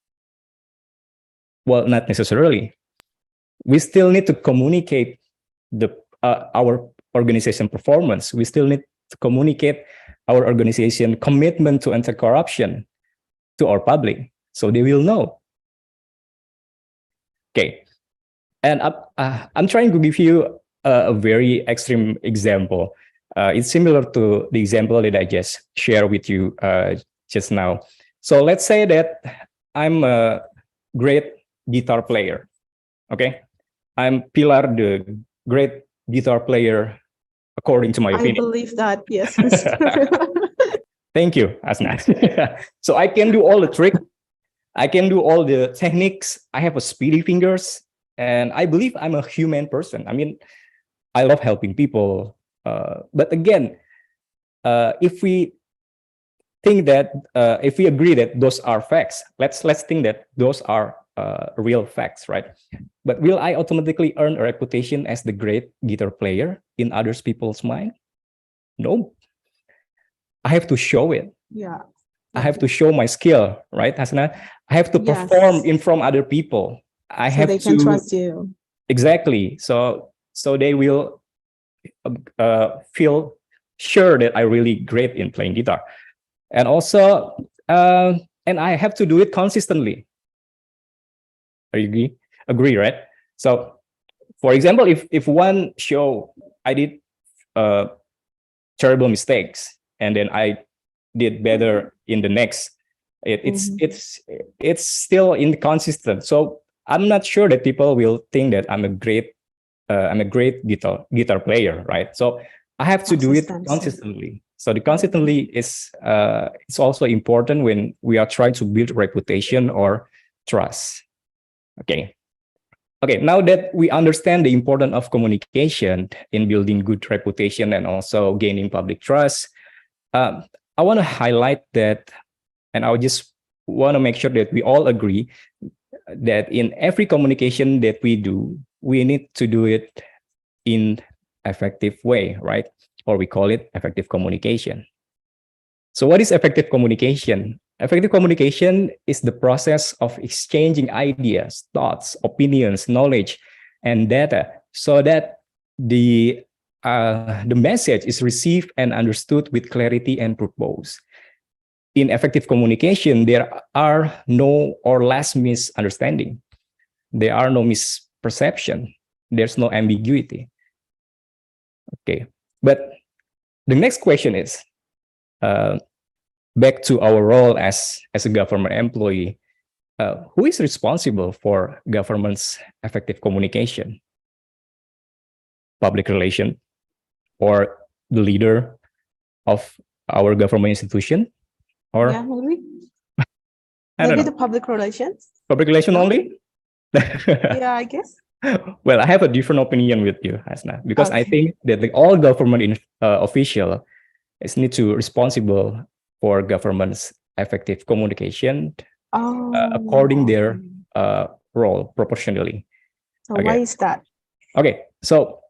Well, not necessarily. We still need to communicate our organization performance. We still need to communicate our organization commitment to anti-corruption to our public, so they will know. Okay, and I'm trying to give you a very extreme example. It's similar to the example that I just shared with you just now. So let's say that I'm a great guitar player. Okay, I'm Pilar, the great guitar player, according to my opinion. I believe that, yes. Thank you, Asna. So I can do all the tricks. I can do all the techniques. I have a speedy fingers, and I believe I'm a human person. I mean, I love helping people. But again, if we think that, if we agree that those are facts, let's think that those are real facts, right? But will I automatically earn a reputation as the great guitar player in others people's mind? No. I have to show it. Yeah. I have to show my skill, right, Hasna? I have to perform in front of other people. I have they can trust you. Exactly. So they will feel sure that I'm really great in playing guitar. And also, and I have to do it consistently. you agree, right? So, for example, if one show I did terrible mistakes and then I did better in the next, it's still inconsistent. So I'm not sure that people will think that I'm a great guitar player, right? So I have to do it consistently. So the consistently is it's also important when we are trying to build reputation or trust. Okay. Okay, now that we understand the importance of communication in building good reputation and also gaining public trust, I want to highlight that, and I just want to make sure that we all agree that in every communication that we do, we need to do it in effective way, right? Or we call it effective communication. So what is effective communication? Effective communication is the process of exchanging ideas, thoughts, opinions, knowledge, and data so that the message is received and understood with clarity and purpose. In effective communication, there are no or less misunderstanding. There are no misperception. There's no ambiguity. Okay, but the next question is, back to our role as a government employee, who is responsible for government's effective communication? Public relation, or the leader of our government institution? Or yeah, maybe I don't know. the public relations. Public relation only? Yeah, I guess. Well, I have a different opinion with you, Hasna, because I think that all government official is need to responsible for government's effective communication according their role proportionally. So why is that? Okay, so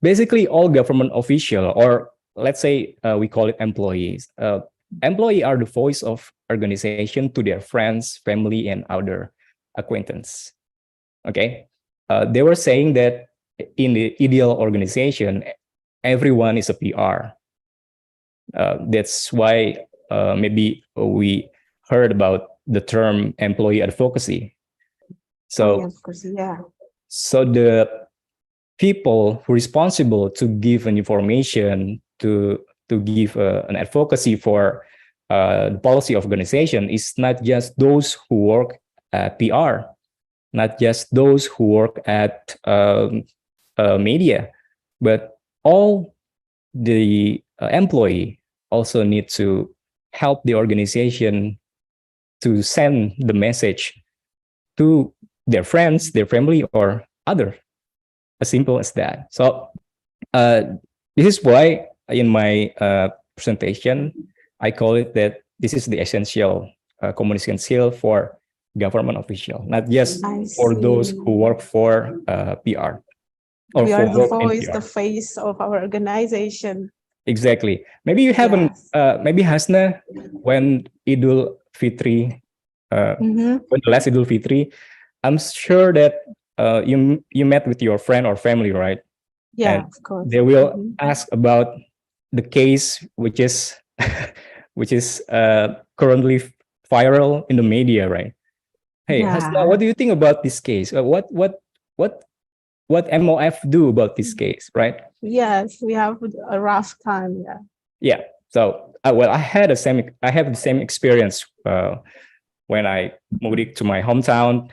basically all government official, or let's say we call it employees. Employee are the voice of organization to their friends, family, and other acquaintance. Okay, they were saying that in the ideal organization, everyone is a PR. That's why maybe we heard about the term employee advocacy. So, so the people who are responsible to give an information, to give an advocacy for the policy of organization is not just those who work at PR, not just those who work at media, but all the employee also need to help the organization to send the message to their friends, their family, or other. As simple as that. So this is why in my presentation, I call it that this is the essential communication skill for government official, not just for those who work for PR. Or we for are the work in voice, PR. the face of our organization. Exactly. Maybe you haven't, maybe Hasna, when Idul Fitri, when the last Idul Fitri, I'm sure that you met with your friend or family, right? Yeah, And of course. they will ask about the case which is which is currently viral in the media, right? Hey, Hasna, what do you think about this case? What MOF do about this case, right? Yes, we have a rough time. Yeah. Yeah. So, well, I have the same experience when I moved to my hometown.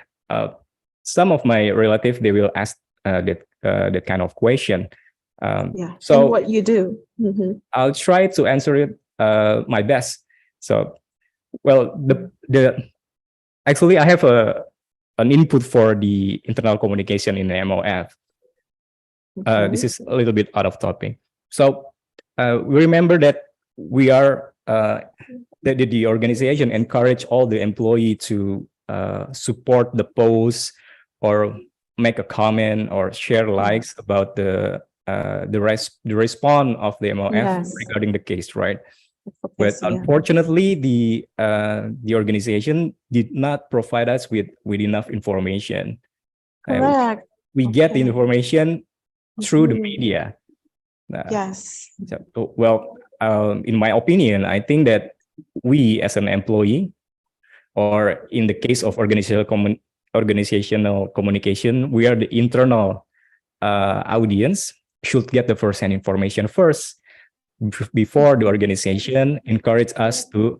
Some of my relatives, they will ask that kind of question. So and what you do? I'll try to answer it my best. So, well, actually I have an input for the internal communication in the MOF. This is a little bit out of topic. So we remember that we are that the organization encourage all the employee to support the post or make a comment or share likes about the response of the MOF regarding the case, right? But unfortunately, the organization did not provide us with enough information. Correct. We get the information through the media. Yes. So, well, in my opinion, I think that we as an employee, or in the case of organizational organizational communication, we are the internal audience, should get the first-hand information first before the organization encourage us to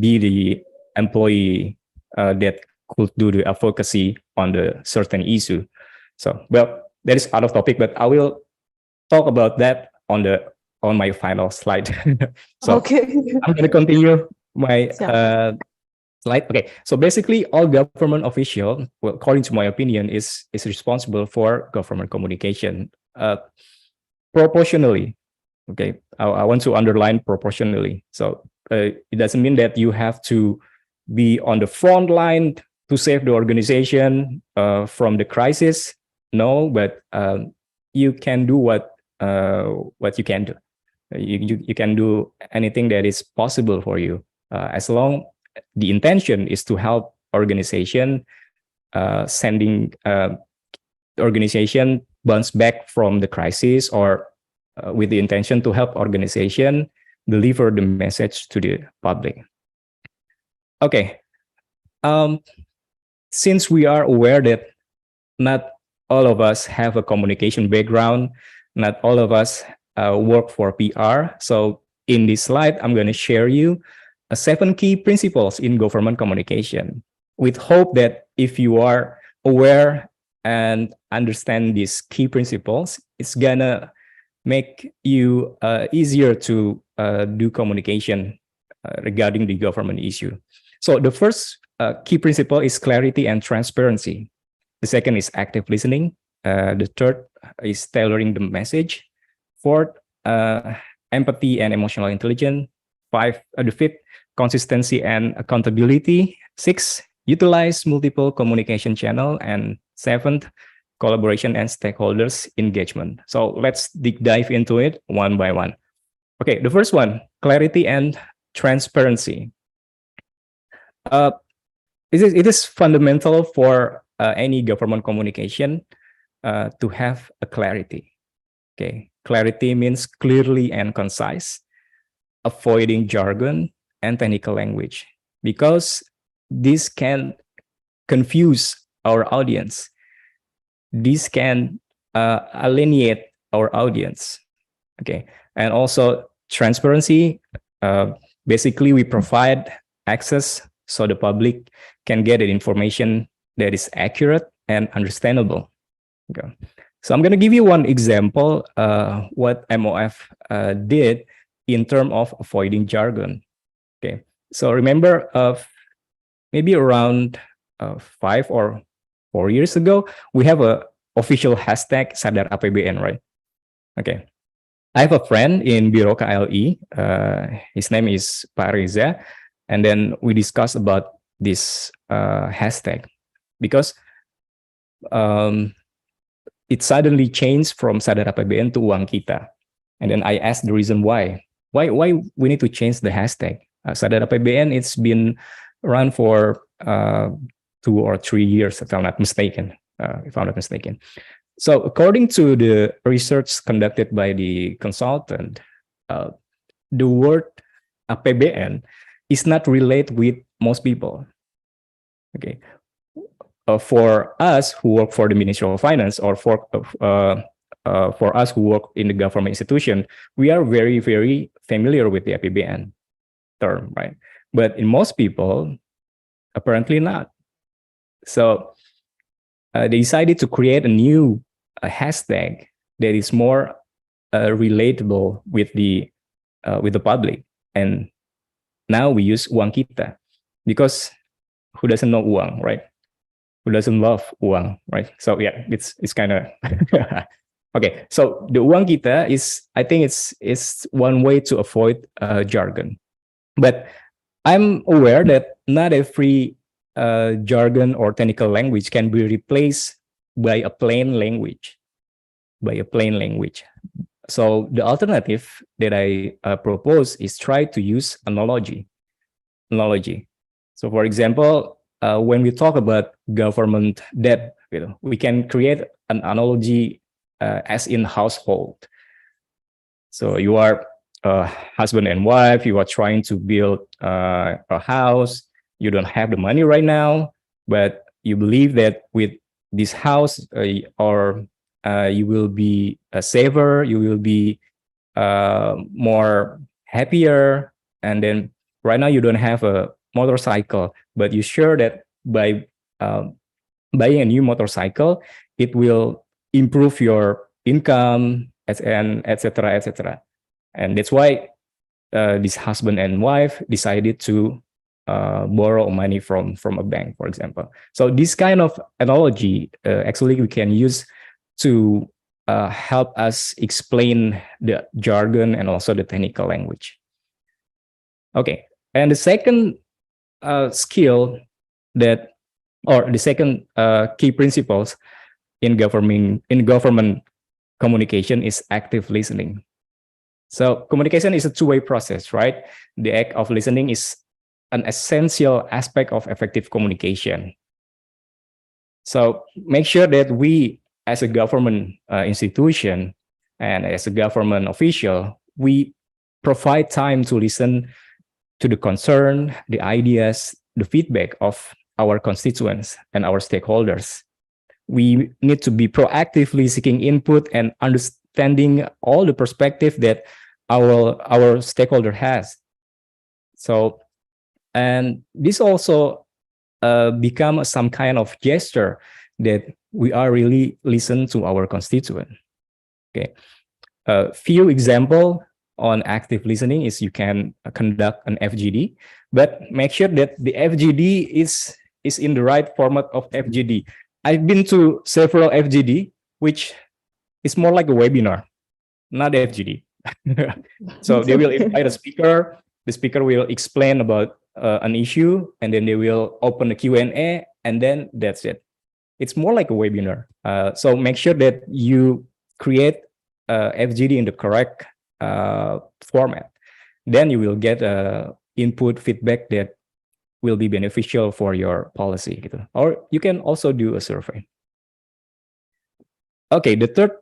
be the employee that could do the advocacy on the certain issue. So, well, that is out of topic, but I will talk about that on my final slide. So Okay. I'm going to continue my slide. Okay, so basically, all government official, well, according to my opinion, is responsible for government communication proportionally. Okay, I want to underline proportionally. So it doesn't mean that you have to be on the front line to save the organization from the crisis. No, but you can do what you can do. You can do anything that is possible for you, as long the intention is to help organization, sending the organization bounce back from the crisis, or with the intention to help organization deliver the message to the public. Okay, since we are aware that not all of us have a communication background, not all of us work for PR. So in this slide, I'm going to share you 7 key principles in government communication, with hope that if you are aware and understand these key principles, it's gonna make you easier to do communication regarding the government issue. So the first key principle is clarity and transparency. The second is active listening. The third is tailoring the message. Fourth, empathy and emotional intelligence. The fifth, consistency and accountability. 6, utilize multiple communication channel. And 7th, collaboration and stakeholders engagement. So let's dive into it one by one. Okay, the first one, clarity and transparency. It is fundamental for any government communication to have a clarity. Okay, clarity means clearly and concise, avoiding jargon and technical language, because this can confuse our audience. This can alienate our audience. Okay, and also transparency. Basically, we provide access so the public can get the information that is accurate and understandable. Okay. So I'm going to give you one example what MOF did in terms of avoiding jargon. Okay, so remember maybe around 5 or 4 years ago, we have a official hashtag Sadar APBN, right? Okay, I have a friend in Biro KLI. His name is Pak Reza, and then we discussed about this hashtag because it suddenly changed from Sadar APBN to Uang Kita, and then I asked the reason why we need to change the hashtag. Sadar APBN, it's been around for 2 or 3 years, if I'm not mistaken. So according to the research conducted by the consultant, the word APBN is not related with most people. Okay, for us who work for the Ministry of Finance, or for us who work in the government institution, we are very, very familiar with the APBN term, right? But in most people, apparently not. So they decided to create a new hashtag that is more relatable with the public, and now we use Uang Kita, because who doesn't know uang, right? Who doesn't love uang, right? So yeah, it's kind of okay. So the Uang Kita is, I think it's one way to avoid jargon, but I'm aware that not every jargon or technical language can be replaced by a plain language. So the alternative that I propose is try to use analogy. So for example, when we talk about government debt, we can create an analogy as in household. So you are husband and wife, you are trying to build a house, you don't have the money right now, but you believe that with this house you will be a saver, you will be more happier, and then right now you don't have a motorcycle, but you're sure that by buying a new motorcycle, it will improve your income, and etc., etc. And that's why this husband and wife decided to borrow money from a bank, for example. So this kind of analogy actually we can use to help us explain the jargon and also the technical language. Okay, and the second skill that, or the second key principles in government communication is active listening. So communication is a two-way process, right? The act of listening is an essential aspect of effective communication. So make sure that we, as a government institution and as a government official, we provide time to listen to the concern, the ideas, the feedback of our constituents and our stakeholders. We need to be proactively seeking input and understanding all the perspective that our stakeholder has. So, and this also become some kind of gesture that we are really listen to our constituent. Okay, a few example on active listening is you can conduct an FGD, but make sure that the FGD is in the right format of FGD. I've been to several FGD, which is more like a webinar, not FGD. So they will invite a speaker, the speaker will explain about an issue, and then they will open a Q&A, and then that's it. It's more like a webinar. So make sure that you create FGD in the correct format. Then you will get input feedback that will be beneficial for your policy. Gitu. Or you can also do a survey. Okay, the third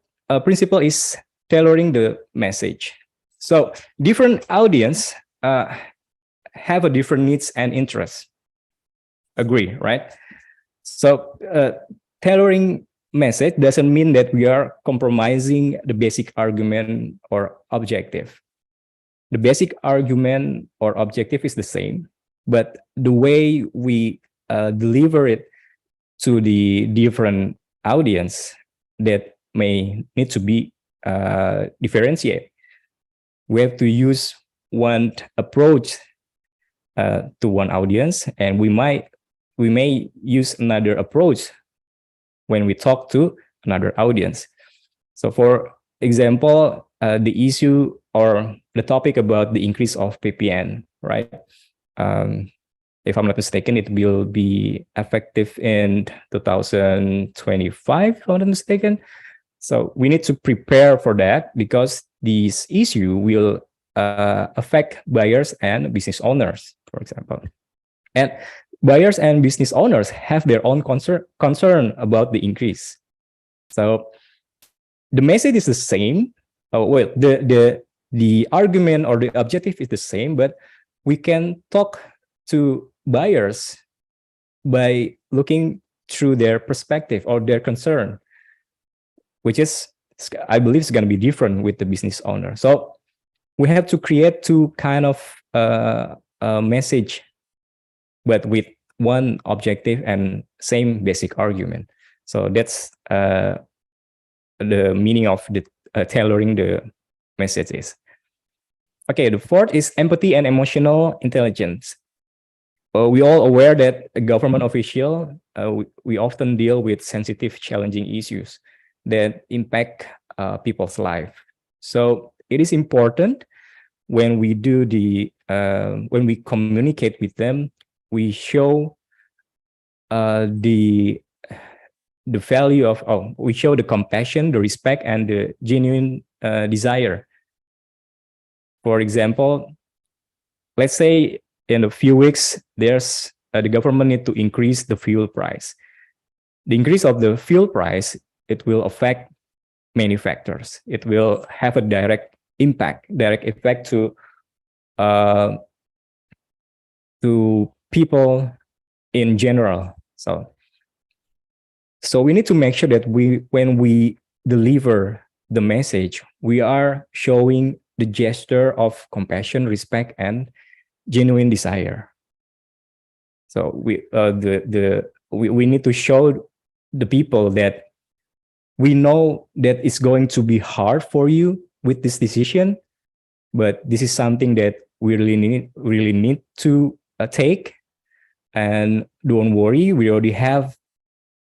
principle is tailoring the message. So different audience have a different needs and interests. Agree, right? So tailoring message doesn't mean that we are compromising the basic argument or objective. The basic argument or objective is the same, but the way we deliver it to the different audience that may need to be differentiated. We have to use one approach to one audience, and we may use another approach when we talk to another audience. So for example, the issue or the topic about the increase of PPN, right? If I'm not mistaken, it will be effective in 2025, if I'm not mistaken. So we need to prepare for that because this issue will affect buyers and business owners, for example. And buyers and business owners have their own concern about the increase. So the message is the same. Well, the argument or the objective is the same, but we can talk to buyers by looking through their perspective or their concern, which is, I believe, is going to be different with the business owner. So we have to create two kind of message, but with one objective and same basic argument. So that's the meaning of the tailoring the messages. Okay, the fourth is empathy and emotional intelligence. We all aware that a government official, we often deal with sensitive, challenging issues that impact people's life. So it is important when we do when we communicate with them, we show the value of, we show the compassion, the respect, and the genuine desire. For example, let's say in a few weeks, there's the government need to increase the fuel price. The increase of the fuel price, it will affect many factors. It will have a direct effect to people in general. So we need to make sure that when we deliver the message, we are showing the gesture of compassion, respect, and genuine desire. So we need to show the people that we know that it's going to be hard for you with this decision, but this is something that we really need to take. And don't worry, we already have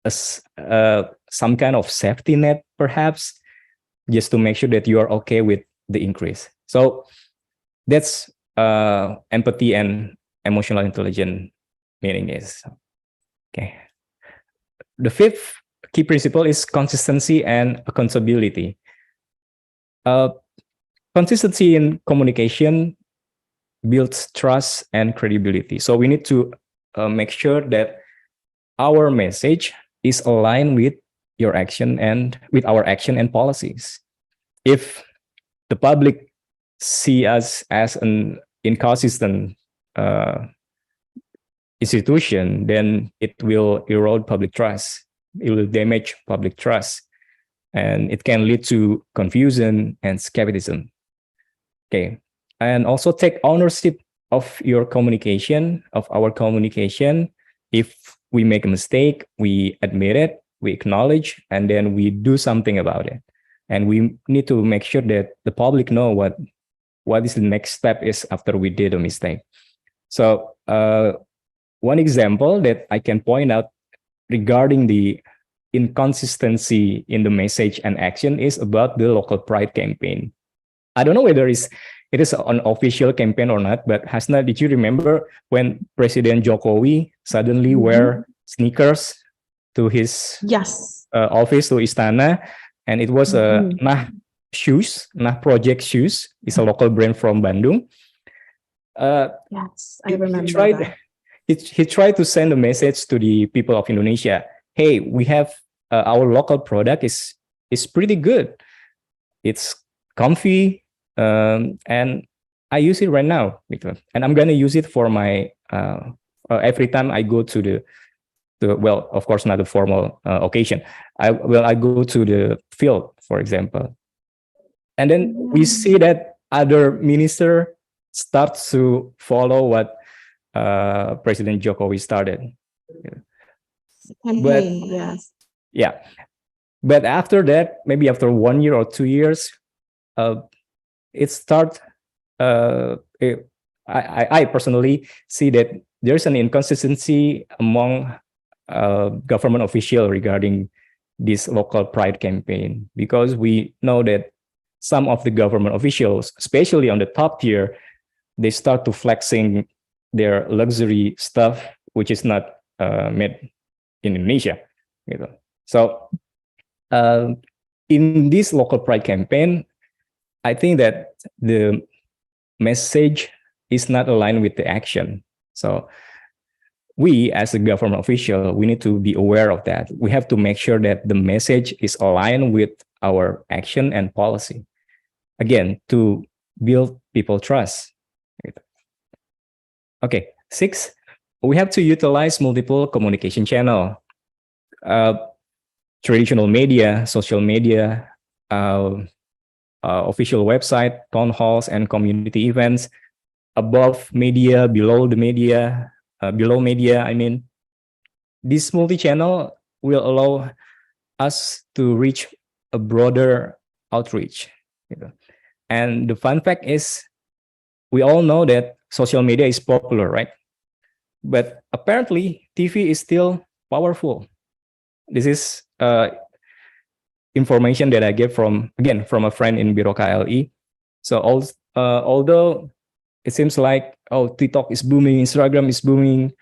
some kind of safety net, perhaps, just to make sure that you are okay with the increase. So that's empathy and emotional intelligence meaning is. Okay. The fifth key principle is consistency and accountability. Consistency in communication builds trust and credibility. So we need to make sure that our message is aligned with your action and with our action and policies. If the public see us as an inconsistent institution, then it will erode public trust. It will damage public trust, and it can lead to confusion and skepticism. Okay, and also take ownership of your communication, of our communication. If we make a mistake, we admit it, we acknowledge, and then we do something about it. And we need to make sure that the public know what is the next step is after we did a mistake. So one example that I can point out regarding the inconsistency in the message and action is about the local pride campaign. I don't know whether it is an official campaign or not, but Hasna, did you remember when President Jokowi suddenly wear sneakers to his office, to Istana, and it was Nah shoes, Nah Project shoes. It's a local brand from Bandung. Yes, I remember he tried to send a message to the people of Indonesia. Hey, we have our local product is pretty good. It's comfy, and I use it right now, and I'm gonna use it for my every time I go to the well, of course not a formal occasion. I go to the field, for example, and then we see that other minister starts to follow what President Jokowi started. But yes. Yeah, but after that, maybe after 1 year or 2 years, it start. I personally see that there's an inconsistency among government officials regarding this local pride campaign, because we know that some of the government officials, especially on the top tier, they start to flexing their luxury stuff, which is not made in Indonesia. So in this local pride campaign, I think that the message is not aligned with the action. So we, as a government official, we need to be aware of that. We have to make sure that the message is aligned with our action and policy. Again, to build people trust. Okay, 6, we have to utilize multiple communication channel. Traditional media, social media, official website, town halls, and community events, above media, below the media, below media, I mean. This multi-channel will allow us to reach a broader outreach. And the fun fact is, we all know that social media is popular, right? But apparently, TV is still powerful. This is information that I get from a friend in Biro KLI. So although it seems like, oh, TikTok is booming, Instagram is booming,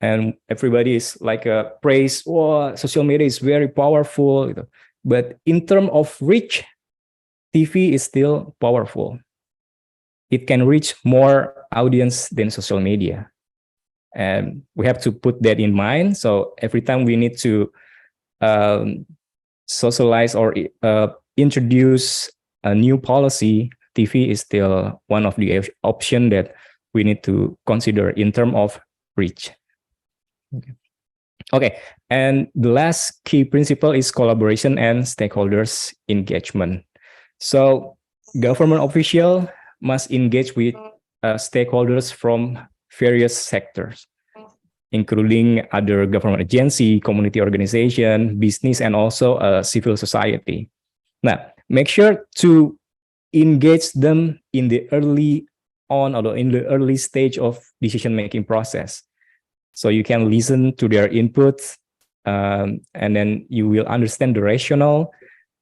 and everybody is like praise, oh, social media is very powerful. But in terms of reach, TV is still powerful. It can reach more audience than social media. And we have to put that in mind. So every time we need to socialize or introduce a new policy, TV is still one of the options that we need to consider in terms of reach. Okay, and the last key principle is collaboration and stakeholders engagement. So government official must engage with stakeholders from various sectors, including other government agency, community organization, business, and also civil society. Now, make sure to engage them in the early on or in the early stage of decision-making process. So you can listen to their inputs, and then you will understand the rationale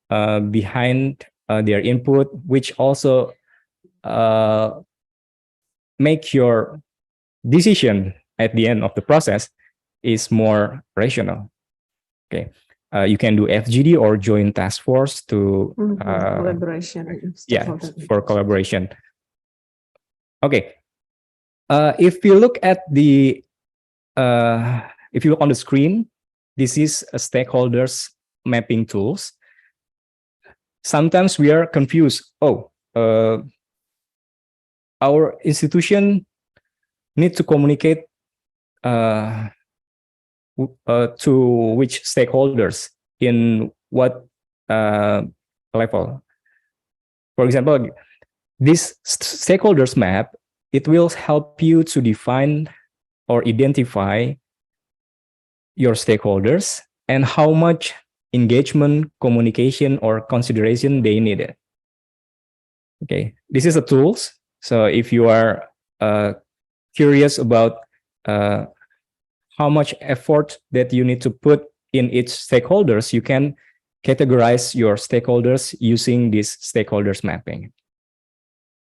behind their input, which also make your decision at the end of the process is more rational. Okay, you can do FGD or joint task force to collaboration. Yeah, for collaboration. Okay, if you look at the if you look on the screen, this is a stakeholders mapping tools. Sometimes we are confused. Oh, our institution need to communicate to which stakeholders in what level. For example, this stakeholders map, it will help you to define or identify your stakeholders and how much engagement, communication, or consideration they needed. Okay, this is a tools. So if you are curious about how much effort that you need to put in each stakeholders, you can categorize your stakeholders using this stakeholders mapping.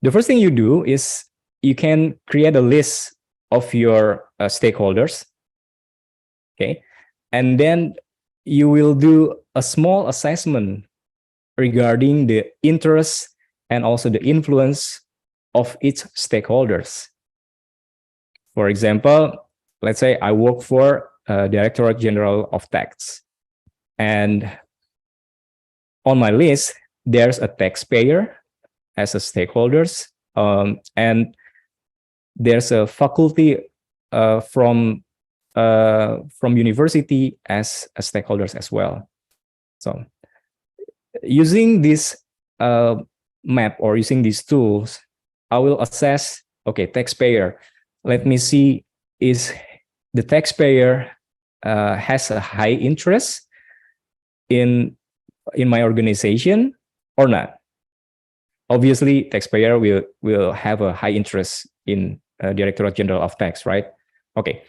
The first thing you do is you can create a list of your stakeholders, okay? And then you will do a small assessment regarding the interests and also the influence of each stakeholders. For example, let's say I work for Directorate General of Tax, and on my list, there's a taxpayer as a stakeholders, and there's a faculty from university as a stakeholders as well. So using this map or using these tools, I will assess, okay, taxpayer. Let me see, is the taxpayer has a high interest in my organization or not? Obviously, taxpayer will have a high interest in Directorate General of Tax, right? Okay,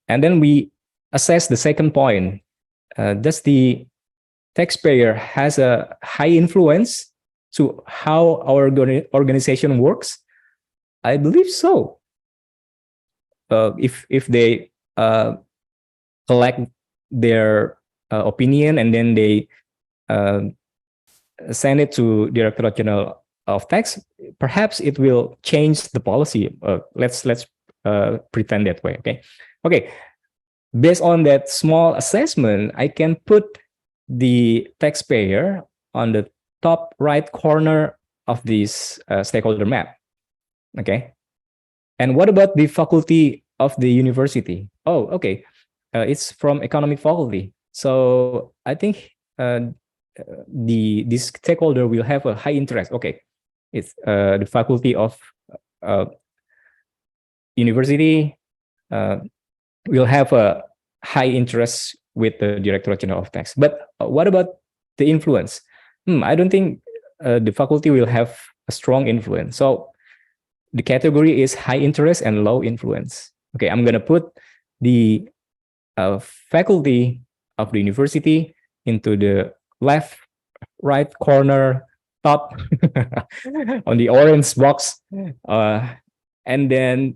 and then we assess the second point. Does the taxpayer has a high influence to how our organization works? I believe so. If they collect their opinion and then they send it to Directorate General of Tax, perhaps it will change the policy. Let's pretend that way. Okay. Based on that small assessment, I can put the taxpayer on the top right corner of this stakeholder map. Okay. And what about the faculty of the university? Oh, okay. It's from economic faculty. So I think this stakeholder will have a high interest. Okay, it's the faculty of university will have a high interest with the Directorate General of Tax. But what about the influence? I don't think the faculty will have a strong influence. So the category is high interest and low influence. Okay, I'm gonna put the faculty of the university into the left, right corner, top on the orange box. And then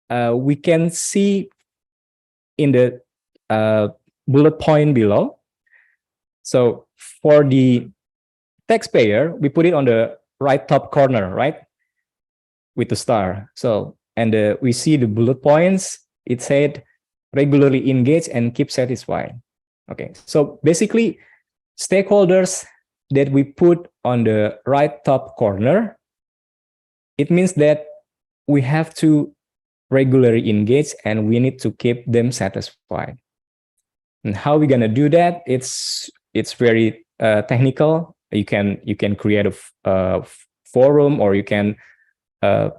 we can see in the bullet point below. So for the taxpayer, we put it on the right top corner, right? With the star. So, and we see the bullet points. It said regularly engage and keep satisfied. Okay, so basically stakeholders that we put on the right top corner, it means that we have to regularly engaged, and we need to keep them satisfied. And how we gonna do that? It's very technical. You can create a forum, or you can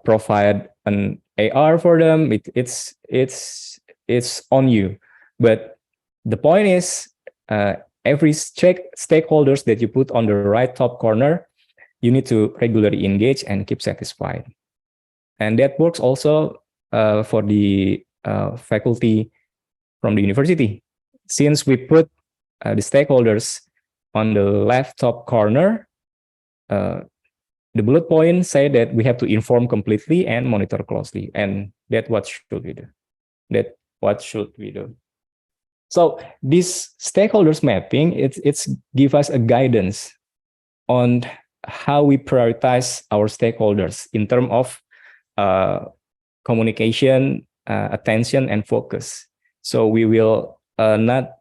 provide an AR for them. It's on you. But the point is, every stakeholders that you put on the right top corner, you need to regularly engage and keep satisfied. And that works also for the faculty from the university. Since we put the stakeholders on the left top corner, the bullet points say that we have to inform completely and monitor closely, and that's what should we do. So this stakeholders mapping, it's give us a guidance on how we prioritize our stakeholders in terms of communication, attention, and focus. So we will not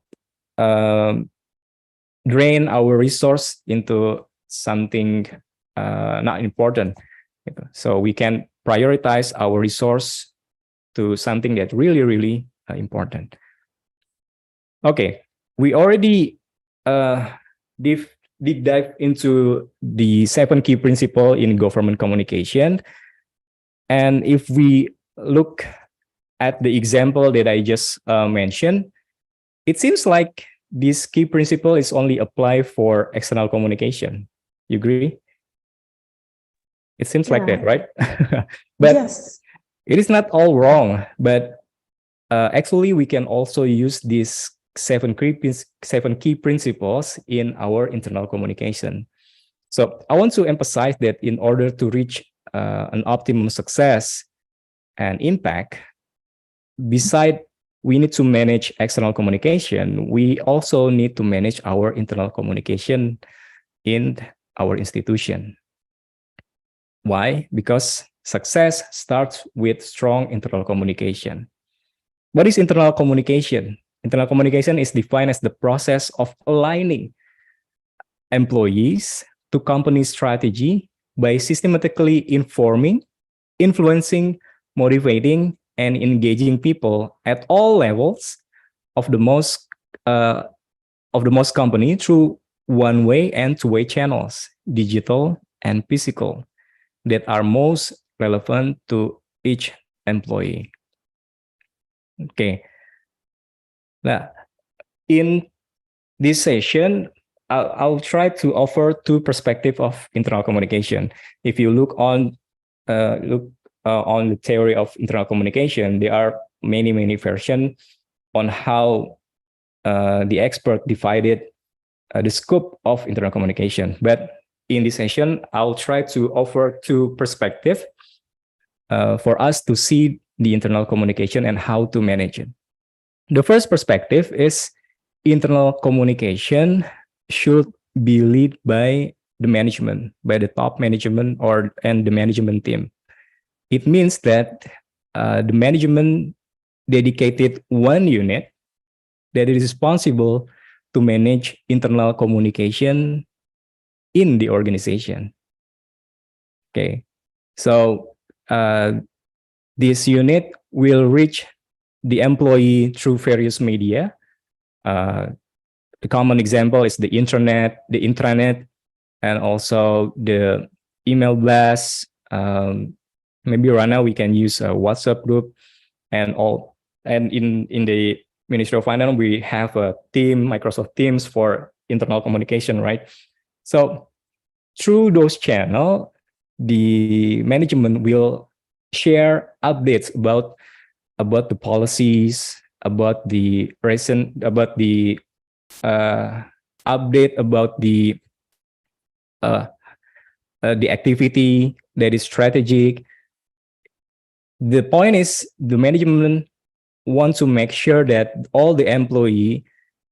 drain our resource into something not important. So we can prioritize our resource to something that really important. Okay, we already deep dive into the 7 key principles in government communication. And if we look at the example that I just mentioned, it seems like this key principle is only applied for external communication. You agree? It seems like that, right? But yes, it is not all wrong. But actually, we can also use these 7 key principles in our internal communication. So I want to emphasize that in order to reach an optimum success and impact, beside we need to manage external communication, we also need to manage our internal communication in our institution. Why? Because success starts with strong internal communication. What is internal communication? Internal communication is defined as the process of aligning employees to company strategy by systematically informing, influencing, motivating, and engaging people at all levels of the most company through one-way and two-way channels, digital and physical, that are most relevant to each employee. Okay. Now, in this session, I'll try to offer 2 perspectives of internal communication. If you look on the theory of internal communication, there are many versions on how the expert divided the scope of internal communication. But in this session, I'll try to offer 2 perspectives for us to see the internal communication and how to manage it. The first perspective is internal communication should be led by the management, by the top management and the management team. It means that the management dedicated one unit that is responsible to manage internal communication in the organization. Okay, so this unit will reach the employee through various media. The common example is the internet, and also the email blast. Maybe right now we can use a WhatsApp group and all. And in the Ministry of Finance, we have a team, Microsoft Teams, for internal communication, right? So through those channels, the management will share updates about the policies, about the update about the activity that is strategic. The point is, the management wants to make sure that all the employee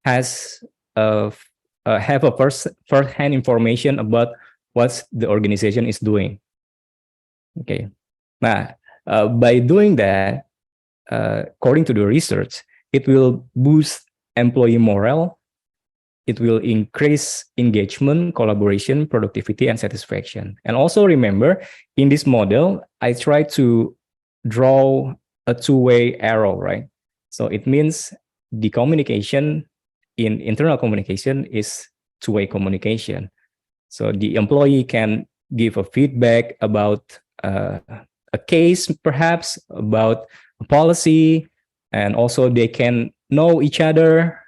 has have a first-hand information about what the organization is doing. Okay, now by doing that, according to the research, it will boost employee morale. It will increase engagement, collaboration, productivity, and satisfaction. And also remember, in this model, I try to draw a two-way arrow, right? So it means the communication in internal communication is two-way communication. So the employee can give a feedback about a case, perhaps about a policy, and also they can know each other.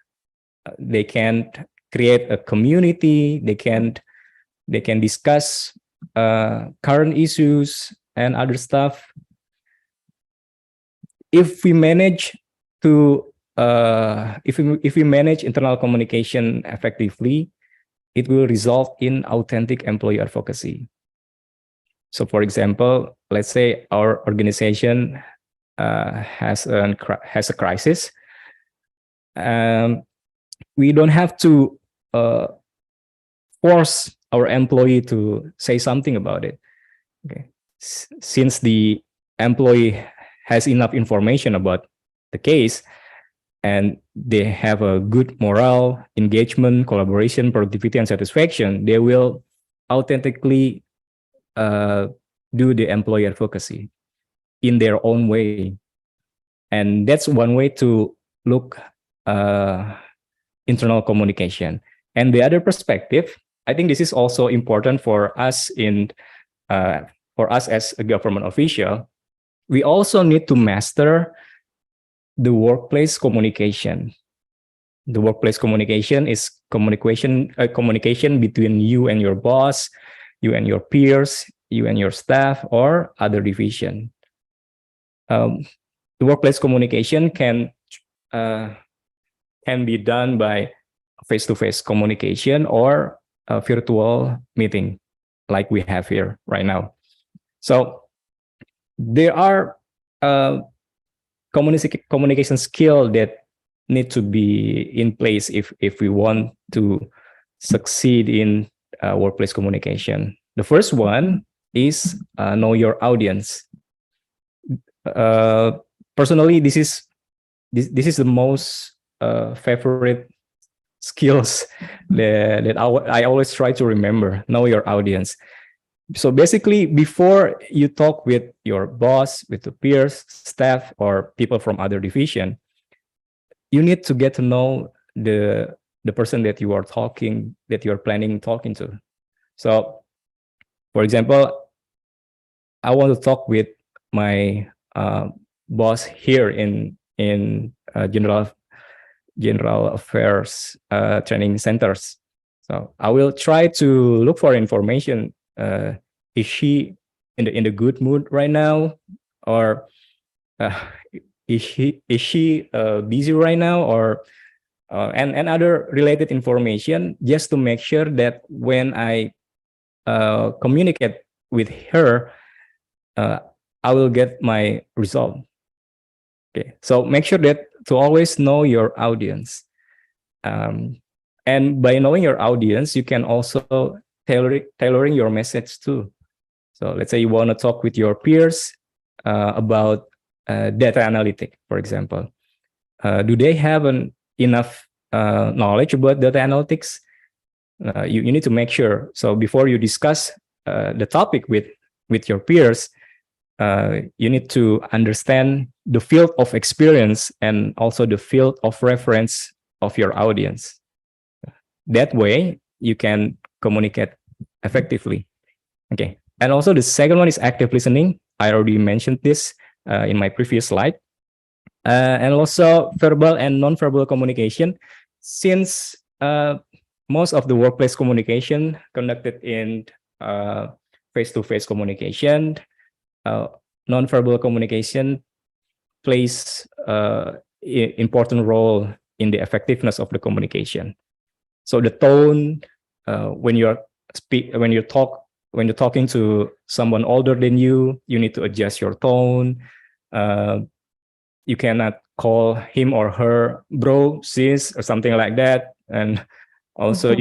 They can create a community. They can discuss current issues and other stuff. If we manage to if we manage internal communication effectively, it will result in authentic employee advocacy. So, for example, let's say our organization has a crisis. We don't have to force our employee to say something about it. Okay, since the employee has enough information about the case, and they have a good morale, engagement, collaboration, productivity, and satisfaction, they will authentically do the employee advocacy in their own way. And that's one way to look internal communication. And the other perspective, I think this is also important for us as a government official. We also need to master the workplace communication. The workplace communication is communication between you and your boss, you and your peers, you and your staff, or other division. The workplace communication can be done by face-to-face communication or a virtual meeting like we have here right now. So there are communication skill that need to be in place if we want to succeed in workplace communication. The first one is know your audience. Personally, this is the most favorite skills that I always try to remember. Know your audience. So basically, before you talk with your boss, with the peers, staff, or people from other division, you need to get to know the person that you are planning talking to. So, for example, I want to talk with my boss here in general affairs training centers. So I will try to look for information. Is she in the good mood right now, or is she busy right now, or and other related information, just to make sure that when I communicate with her, I will get my result. Okay, so make sure that to always know your audience, and by knowing your audience, you can also tailoring your message too. So let's say you want to talk with your peers about data analytics, for example. Do they have enough knowledge about data analytics? You need to make sure. So before you discuss the topic with your peers, you need to understand the field of experience and also the field of reference of your audience. That way, you can communicate effectively. Okay. And also the second one is active listening. I already mentioned this in my previous slide. And also verbal and non-verbal communication. Since most of the workplace communication conducted in face-to-face communication, non-verbal communication plays an important role in the effectiveness of the communication. So the tone, when you're talking to someone older than you, you need to adjust your tone. You cannot call him or her bro, sis, or something like that. And also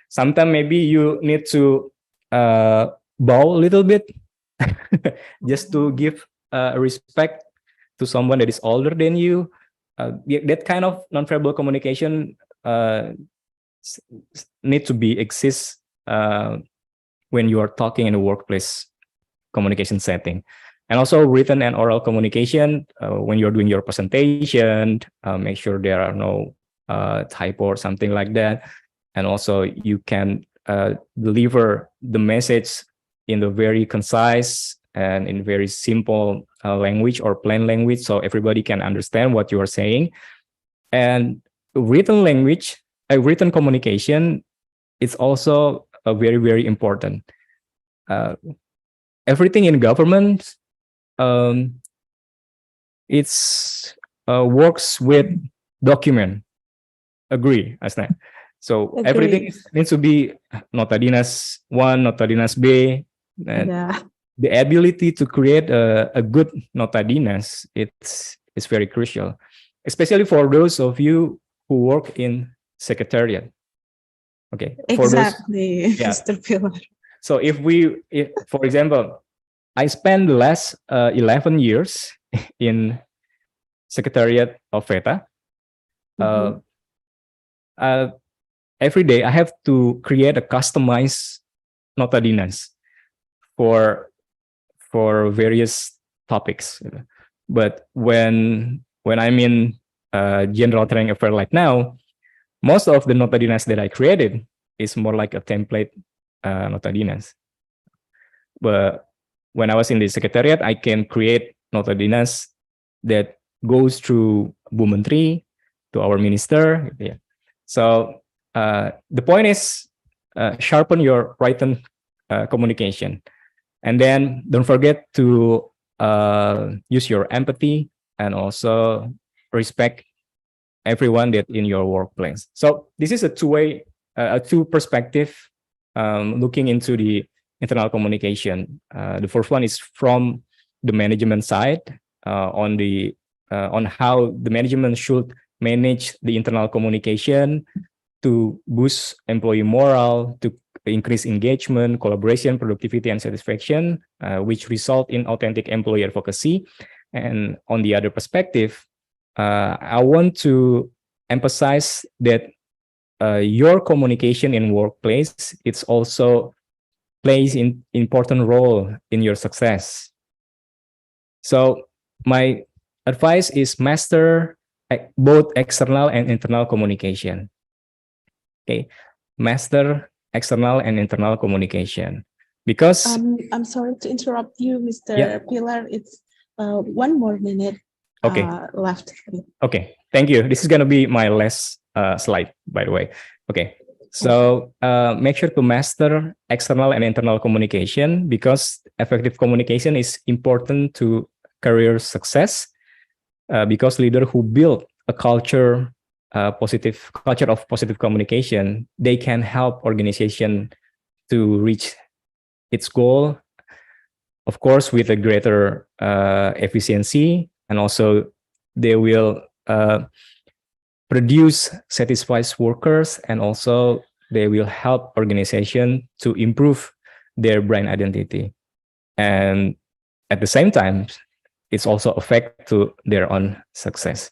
sometimes maybe you need to bow a little bit just to give respect to someone that is older than you. That kind of non-verbal communication need to be exist when you are talking in a workplace communication setting. And also written and oral communication, when you're doing your presentation, make sure there are no typo or something like that. And also you can deliver the message in the very concise and in very simple language or plain language, so everybody can understand what you are saying. And written language, written communication, is also very, very important. Everything in government, it's works with document. Agree, Asna? So Agree. everything needs to be nota dinas 1, nota dinas B, and the ability to create a good nota dinas, it's very crucial, especially for those of you who work in secretariat. Okay. Exactly, Yeah. Mr. Pilar. So if for example, I spent the last 11 years in secretariat of VETA. Every day I have to create a customized nota dinas for various topics. But when I'm in general training affair like now, most of the nota dinas that I created is more like a template nota dinas. But when I was in the secretariat, I can create nota dinas that goes through Bu Menteri to our minister. Yeah. So the point is sharpen your written communication, and then don't forget to use your empathy and also respect everyone that in your workplace. So this is a two-way, a two perspective looking into the internal communication. The first one is from the management side on how the management should manage the internal communication to boost employee morale, to increase engagement, collaboration, productivity, and satisfaction, which result in authentic employee advocacy. And on the other perspective, I want to emphasize that your communication in workplace, it's also plays an important role in your success. So my advice is master both external and internal communication. Okay, master external and internal communication, because I'm sorry to interrupt you, Mr. Yeah. Pilar. It's 1 more minute Okay. left. Okay, thank you. This is going to be my last slide, by the way. Okay, so make sure to master external and internal communication, because effective communication is important to career success, because leaders who build a culture of positive communication, they can help organization to reach its goal, of course, with a greater efficiency, and also they will produce satisfied workers, and also they will help organization to improve their brand identity. And at the same time, it's also affect to their own success.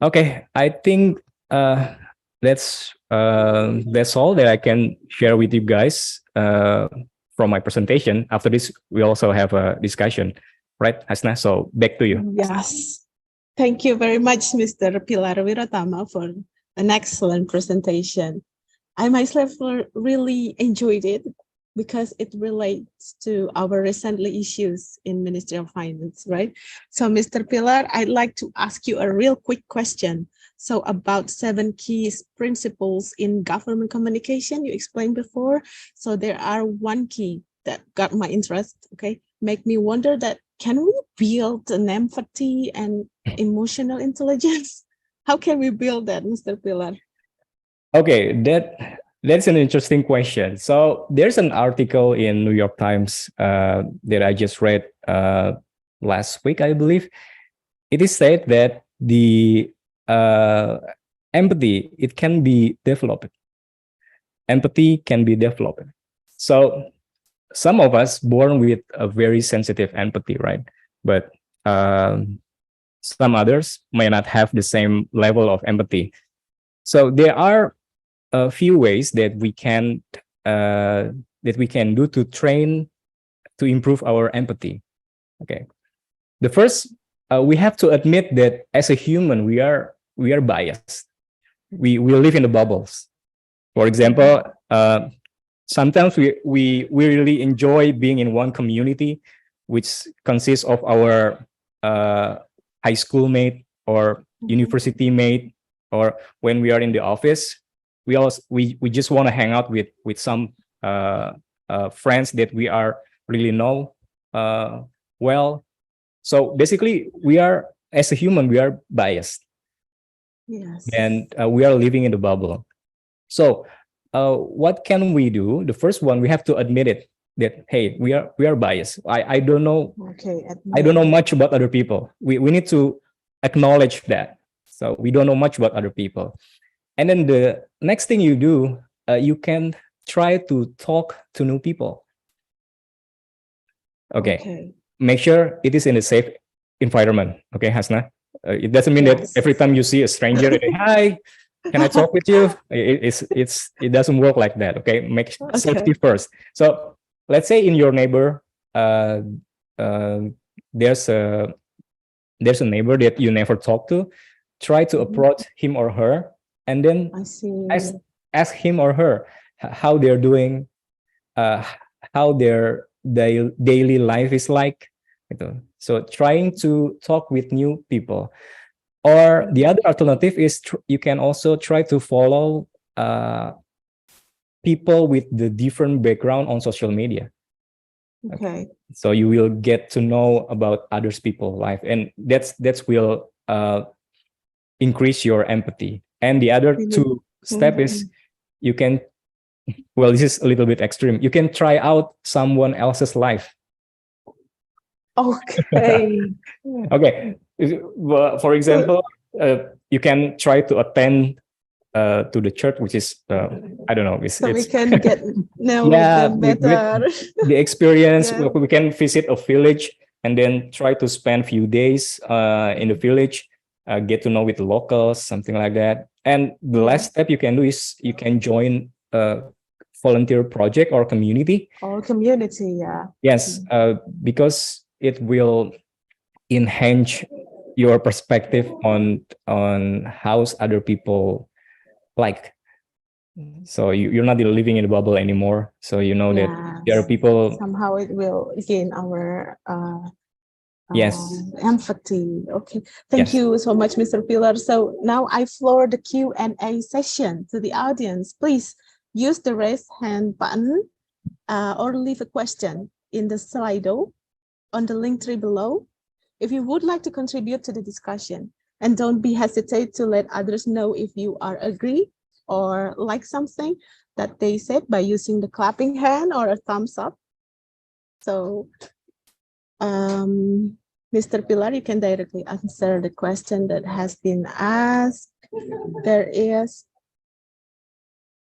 Okay, I think that's all that I can share with you guys from my presentation. After this, we also have a discussion, right, Hasna? So back to you. Yes. Thank you very much, Mr. Pilar Wirotama, for an excellent presentation. I myself really enjoyed it because it relates to our recently issues in Ministry of Finance, right? So, Mr. Pilar, I'd like to ask you a real quick question. So about 7 key principles in government communication you explained before. So there are 1 key that got my interest, okay? Make me wonder that, can we build an empathy and emotional intelligence? How can we build that, Mr. Pilar? Okay, that's an interesting question. So there's an article in New York Times that I just read last week, I believe. It is said that the empathy, it can be developed. Empathy can be developed. So some of us born with a very sensitive empathy, right? But some others may not have the same level of empathy. So there are a few ways that we can do to train to improve our empathy. Okay. The first, we have to admit that as a human, we are biased. We live in the bubbles. For example, sometimes we really enjoy being in one community, which consists of our high school mate or university mate, or when we are in the office, we just want to hang out with some friends that we are really know well. So basically, as a human, we are biased. Yes. And we are living in the bubble. So what can we do? The first one, we have to admit it, that hey, we are biased. I don't know. Okay. I don't know much about other people. We need to acknowledge that. So we don't know much about other people. And then the next thing you do, you can try to talk to new people. Okay. Make sure it is in a safe environment. Okay, Hasna. It doesn't mean that every time you see a stranger, hi, can I talk with you? It doesn't work like that. Okay, make safety first. So let's say in your neighbor, there's a neighbor that you never talk to. Try to approach him or her, and then ask him or her how they're doing, how their daily life is like. So trying to talk with new people. Or the other alternative is you can also try to follow people with the different background on social media. Okay. So you will get to know about others people's life, and that's will increase your empathy. And the other two step is you can, well, this is a little bit extreme. You can try out someone else's life. Okay. Okay. For example, you can try to attend to the church, which is I don't know. So we can get know them better. With the experience, we can visit a village and then try to spend few days in the village, get to know with the locals, something like that. And the last step you can do is you can join a volunteer project or community. Or community, yeah. Yes, because it will enhance your perspective on how other people like. So you're not living in a bubble anymore. So you know that there are people. Somehow it will gain our empathy. Okay, thank you so much, Mr. Pilar. So now I floor the Q&A session to the audience. Please use the raise hand button or leave a question in the Slido on the link tree below if you would like to contribute to the discussion. And don't be hesitate to let others know if you are agree or like something that they said by using the clapping hand or a thumbs up. So Mr. Pilar, you can directly answer the question that has been asked. There is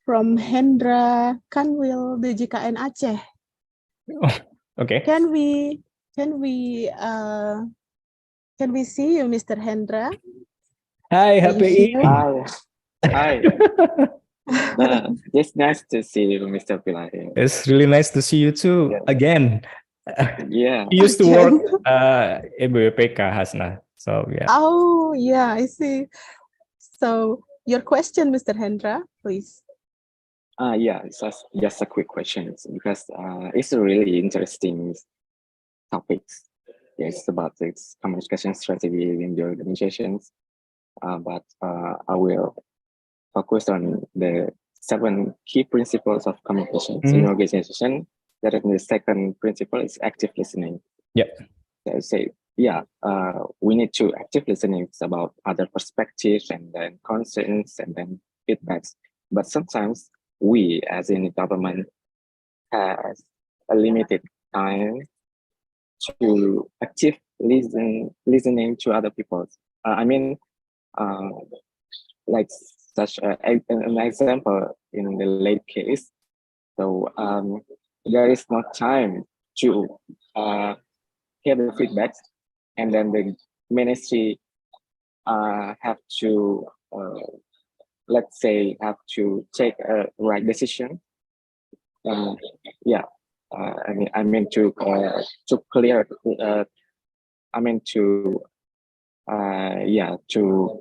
from Hendra Kanwil, DJKN Aceh. Okay. Can we see you, Mr. Hendra? Hi, happy evening. Hi. It's nice to see you, Mr. Pilar. It's really nice to see you too again. Yeah. You used to work in BPPK, Hasna. So yeah. Oh yeah, I see. So your question, Mr. Hendra, please. Yeah, it's just a quick question because it's a really interesting topic. Yes, about this communication strategy in the organizations. But I will focus on the 7 key principles of communication in organization. That is the second principle is active listening. Yeah. So say, we need to active listening about other perspectives and then concerns and then feedbacks. But sometimes we, as in the government, has a limited time to active listening to other people. Like such an example in the late case. So there is no time to hear the feedbacks, and then the ministry have to let's say have to take a right decision. I mean to clear. I mean to yeah to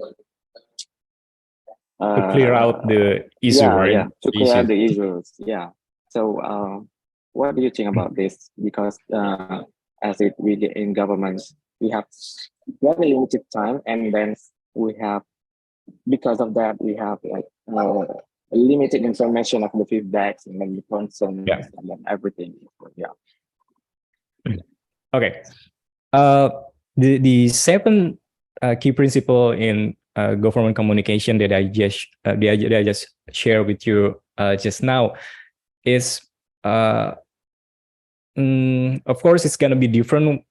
clear out the issue, right? to clear out Issues. the issues. Yeah. So what do you think about this? Because as it we get in governments, we have very limited time, and then we have because of that we have like limited information of the feedbacks and then the concerns and then everything. Yeah. Okay. The seven key principle in government communication that I just shared with you just now is of course it's gonna be different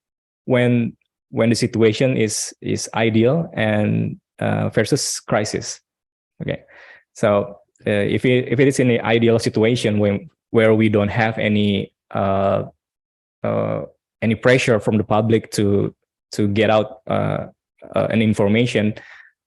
when the situation is ideal and versus crisis. Okay, so if it is in the ideal situation where we don't have any pressure from the public to get out an information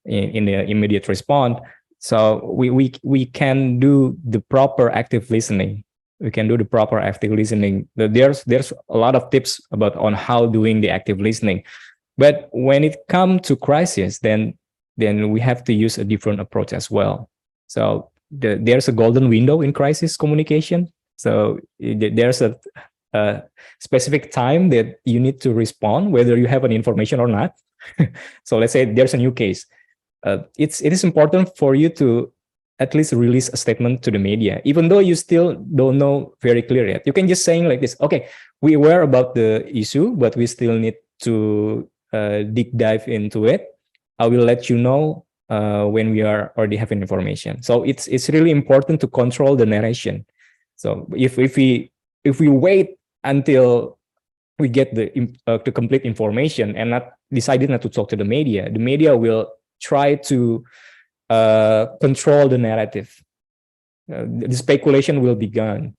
in the immediate response, so we can do the proper active listening. We can do the proper active listening. There's a lot of tips on how doing the active listening, but when it comes to crisis, then we have to use a different approach as well. So there's a golden window in crisis communication. So there's a specific time that you need to respond, whether you have an information or not. So let's say there's a new case. It is important for you to at least release a statement to the media, even though you still don't know very clear yet. You can just saying like this: okay, we aware about the issue, but we still need to dive into it. I will let you know when we are already having information. So it's really important to control the narration. So if we wait until we get the complete information and decided not to talk to the media will try to control the narrative. The speculation will begin.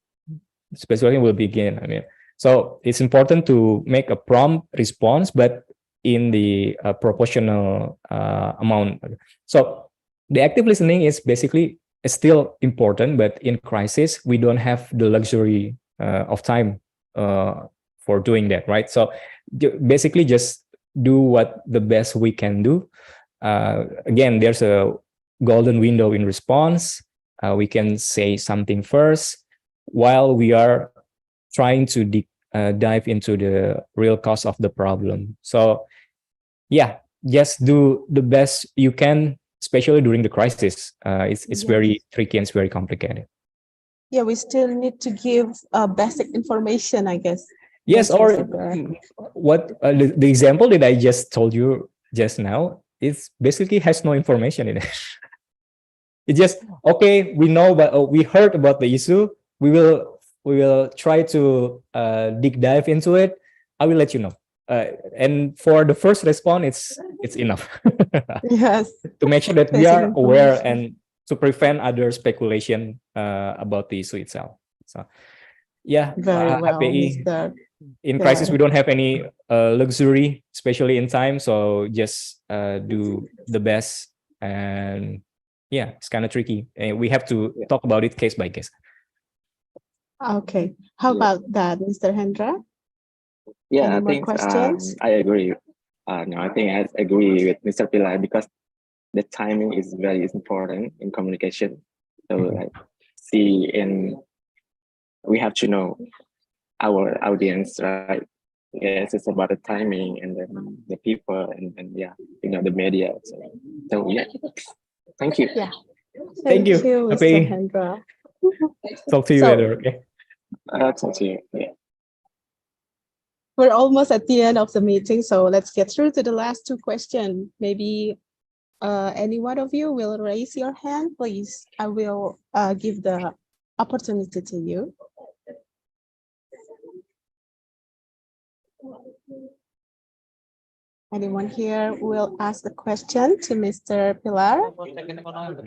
I mean, so it's important to make a prompt response, but in the proportional amount. So the active listening is basically still important, but in crisis we don't have the luxury of time for doing that, right? So basically just do what the best we can do. Again, there's a golden window in response. We can say something first while we are trying to dive into the real cause of the problem. So yeah, just do the best you can, especially during the crisis. It's very tricky and it's very complicated. Yeah, we still need to give basic information, I guess. Yes, or what the example that I just told you just now, it basically has no information in it. It's just, okay, we know, but we heard about the issue. We will try to dive into it. I will let you know. And for the first response, it's enough. Yes. To make sure that we are aware and to prevent other speculation about the issue itself. So yeah, very well, HPI, Mr. in crisis we don't have any luxury, especially in time. So just do the best, and yeah, it's kind of tricky, and we have to talk about it case by case. Okay, how about that, Mr. Hendra? Yeah, Any I more think questions? I agree. No, I think I agree with Mr. Pilar because the timing is very important in communication. So like, we have to know our audience, right? Yes, it's about the timing and then the people and yeah, the media. So yeah, thank you. Yeah. Thank you, Mr. Hendra. Talk to you later. Okay. Talk to you. Yeah. We're almost at the end of the meeting, so let's get through to the last two questions. Maybe any one of you will raise your hand, please. I will give the opportunity to you. Anyone here will ask the question to Mr. Pilar?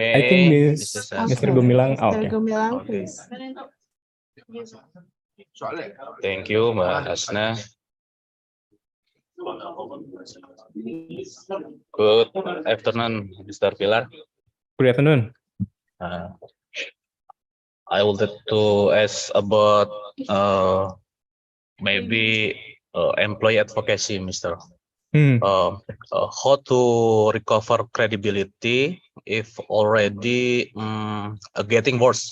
I think Mr. Gumilang. Mr. Gumilang, please. Thank you, Mbak Hasna. Good afternoon, Mr. Pilar. Good afternoon. I wanted to ask about maybe employee advocacy, Mr. How to recover credibility if already getting worse?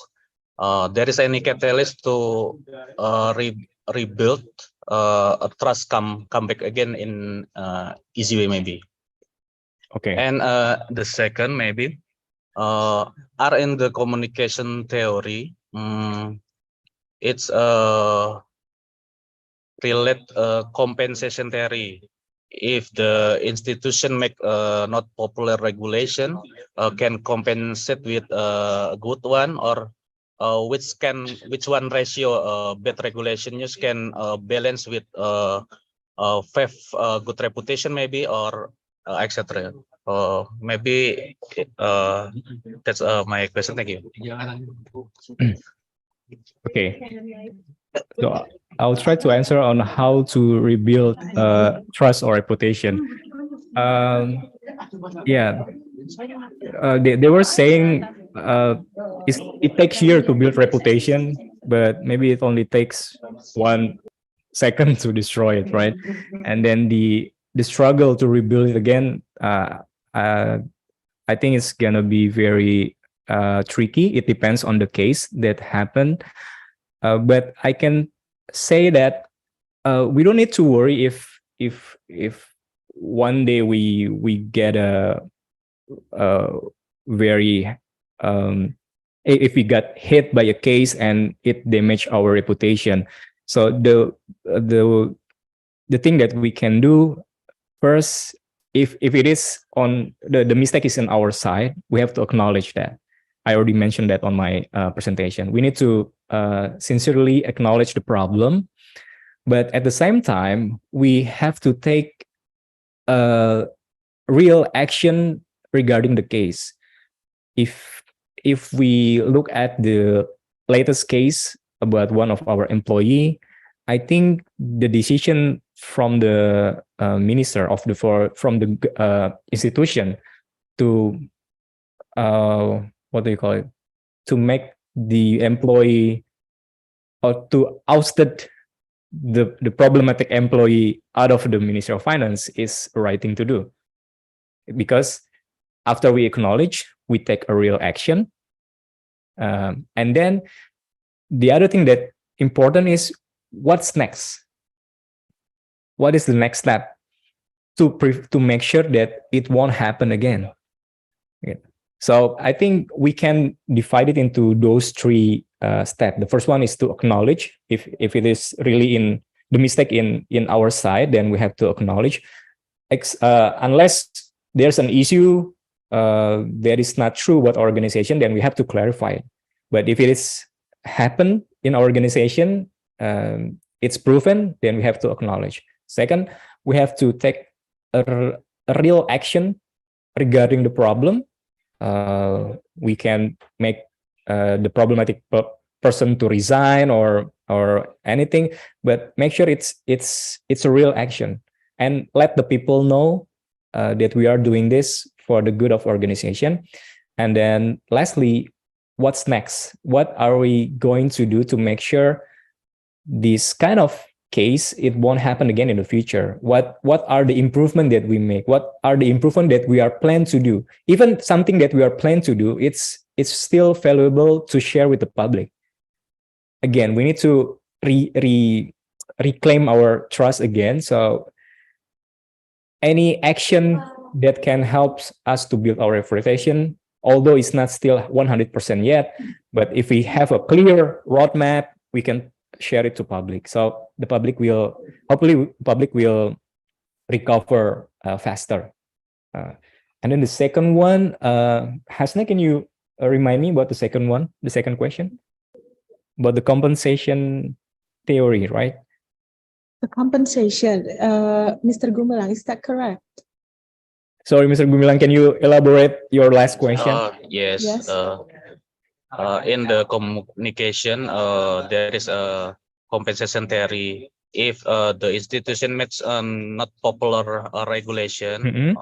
There is any catalyst to rebuild a trust come back again in easy way maybe. Okay. And the second maybe are in the communication theory. It's relate compensation theory. If the institution make not popular regulation, can compensate with a good one, or which one ratio bad regulation use can balance with good reputation maybe, or etc. Maybe that's my question. Thank you. Okay. So I'll try to answer on how to rebuild trust or reputation. Yeah, they were saying it takes years to build reputation, but maybe it only takes 1 second to destroy it, right? And then the struggle to rebuild it again, I think it's gonna be very tricky. It depends on the case that happened. But I can say that we don't need to worry if one day we get a very if we got hit by a case and it damaged our reputation. So the thing that we can do first, if it is on the mistake is on our side, we have to acknowledge that. I already mentioned that on my presentation. We need to sincerely acknowledge the problem, but at the same time, we have to take real action regarding the case. If we look at the latest case about one of our employee, I think the decision from the minister of from the institution to what do you call it, to make the employee or to ousted the problematic employee out of the Ministry of Finance is the right thing to do, because after we acknowledge, we take a real action, and then the other thing that important is what's next. What is the next step to make sure that it won't happen again? Yeah. So I think we can divide it into those 3 steps. The first one is to acknowledge if it is really in the mistake in our side, then we have to acknowledge. Unless there's an issue that is not true about organization, then we have to clarify it. But if it is happened in our organization, it's proven, then we have to acknowledge. Second, we have to take a real action regarding the problem. We can make the problematic person to resign or anything, but make sure it's a real action, and let the people know that we are doing this for the good of organization. And then lastly, what's next? What are we going to do to make sure this kind of case it won't happen again in the future? What are the improvement that we make? What are the improvement that we are planned to do? Even something that we are planned to do, it's still valuable to share with the public. Again, we need to reclaim our trust again. So any action that can help us to build our reputation, although it's not still 100% yet, but if we have a clear roadmap, we can share it to public. So the public will, hopefully public will recover faster. And then the second one, Hasna, can you remind me about the second one, the second question? About the compensation theory, right? The compensation, Mr. Gumilang, is that correct? Sorry, Mr. Gumilang, can you elaborate your last question? Yes. Yes. In the communication, there is a compensation theory. If the institution makes not popular regulation,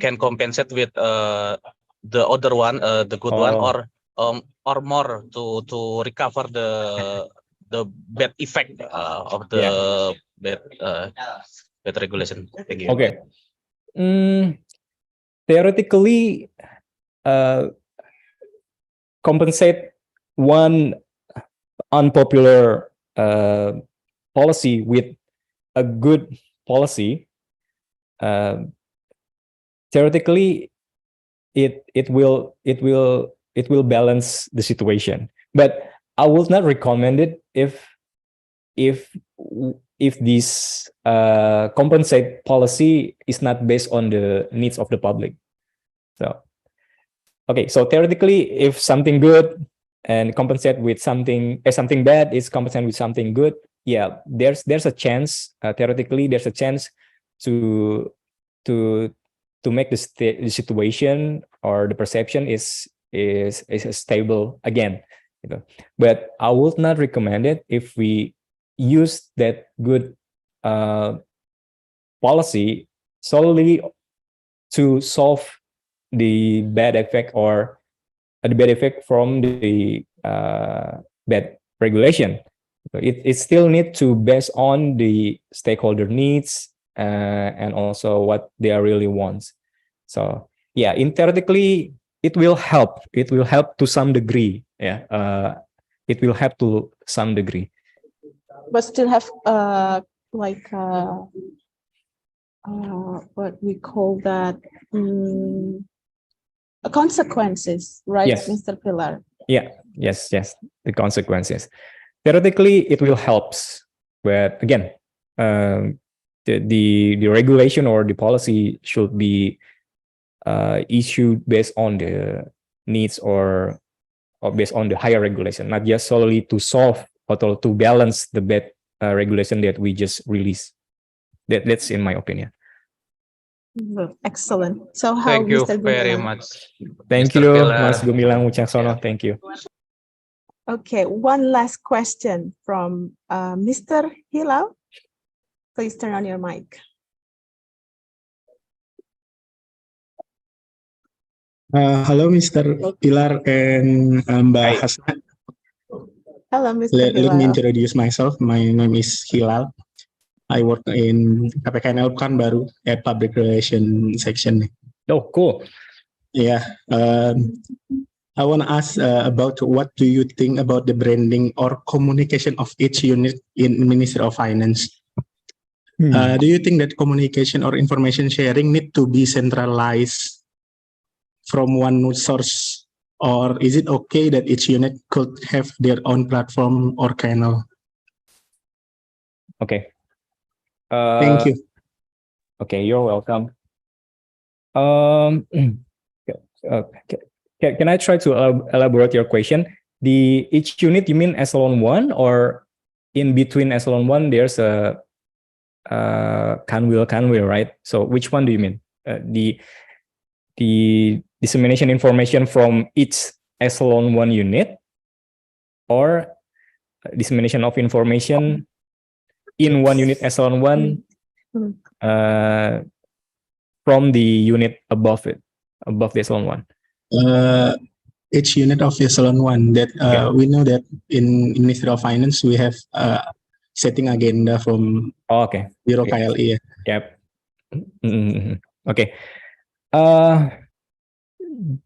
can compensate with the other one, the good one, or or more to recover the bad effect of the bad regulation. Thank you. Okay. Theoretically, compensate one unpopular policy with a good policy. Theoretically, it will balance the situation, but I would not recommend it if this compensate policy is not based on the needs of the public. So okay, so theoretically, if something good and compensate with something bad is compensate with something good, yeah, there's a chance, theoretically there's a chance to make the situation or the perception is stable again, you know. But I would not recommend it if we use that good policy solely to solve the bad effect or the bad effect from the bad regulation. So it still needs to base on the stakeholder needs and also what they really want. So yeah, in theoretically, it will help. It will help to some degree. Yeah, it will help to some degree. But still have what we call that consequences, right, Yes. Mr. Pilar? Yeah. Yes. The consequences. Theoretically, it will help, but again, the regulation or the policy should be issued based on the needs or based on the higher regulation, not just solely to solve or to balance the bad regulation that we just released. That's in my opinion. Excellent. So how, Thank you Mr. very Gumilang? much. Thank Mr. you, Pilar. Mas Gumilang Wicaksono. Thank you. Okay, one last question from Mr. Hilal. Please turn on your mic. Hello, Mr. Pilar and Mbak Hasna. Hello, Mr. Let me Hilal. introduce myself. My name is Hilal. I work in KPKNL Pekanbaru at Public Relations section. Oh, cool. Yeah. I want to ask about what do you think about the branding or communication of each unit in Ministry of Finance? Do you think that communication or information sharing need to be centralized from one source, or is it okay that each unit could have their own platform or channel? Okay. Thank you. Okay, you're welcome. Can I try to elaborate your question? The each unit, you mean echelon 1, or in between echelon 1 there's a Kanwil, right? So which one do you mean? The dissemination information from each echelon 1 unit, or dissemination of information in one unit echelon 1 from the unit above it, above the echelon 1? Each unit of echelon 1 that we know that in Ministry of Finance we have setting agenda from Bureau KLE. Yep. Okay.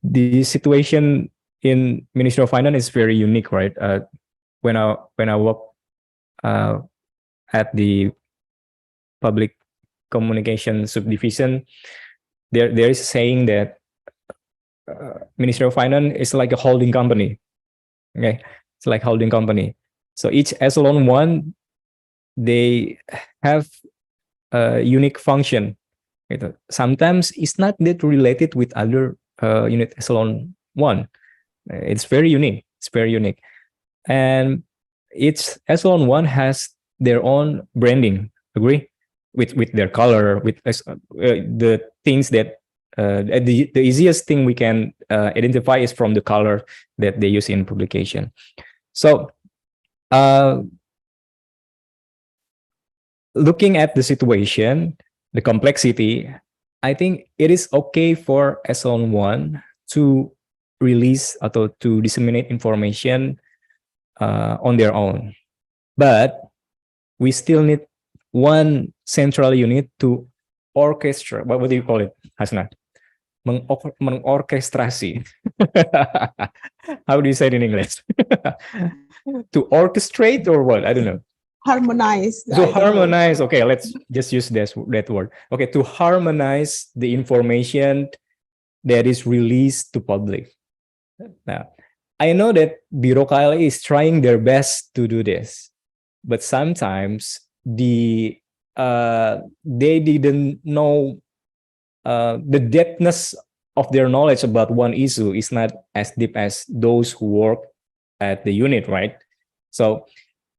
The situation in Ministry of Finance is very unique, right? When I work at the public communication subdivision, there is a saying that Ministry of Finance is like a holding company. Okay, it's like holding company. So each echelon 1, they have a unique function. Sometimes it's not that related with other unit echelon 1. It's very unique. It's very unique, and each echelon 1 has their own branding. Agree with their color, with the things that the easiest thing we can identify is from the color that they use in publication. So looking at the situation, the complexity, I think it is okay for echelon 1 to release atau to disseminate information on their own. But we still need one central unit to orchestrate. What do you call it, Hasna? Mengorkestrasi. How do you say it in English? To orchestrate or what? I don't know. Harmonize. To harmonize. Okay, let's just use that word. Okay, to harmonize the information that is released to public. Now, I know that Biro KLI is trying their best to do this, but sometimes they didn't know the depthness of their knowledge about one issue is not as deep as those who work at the unit, right? So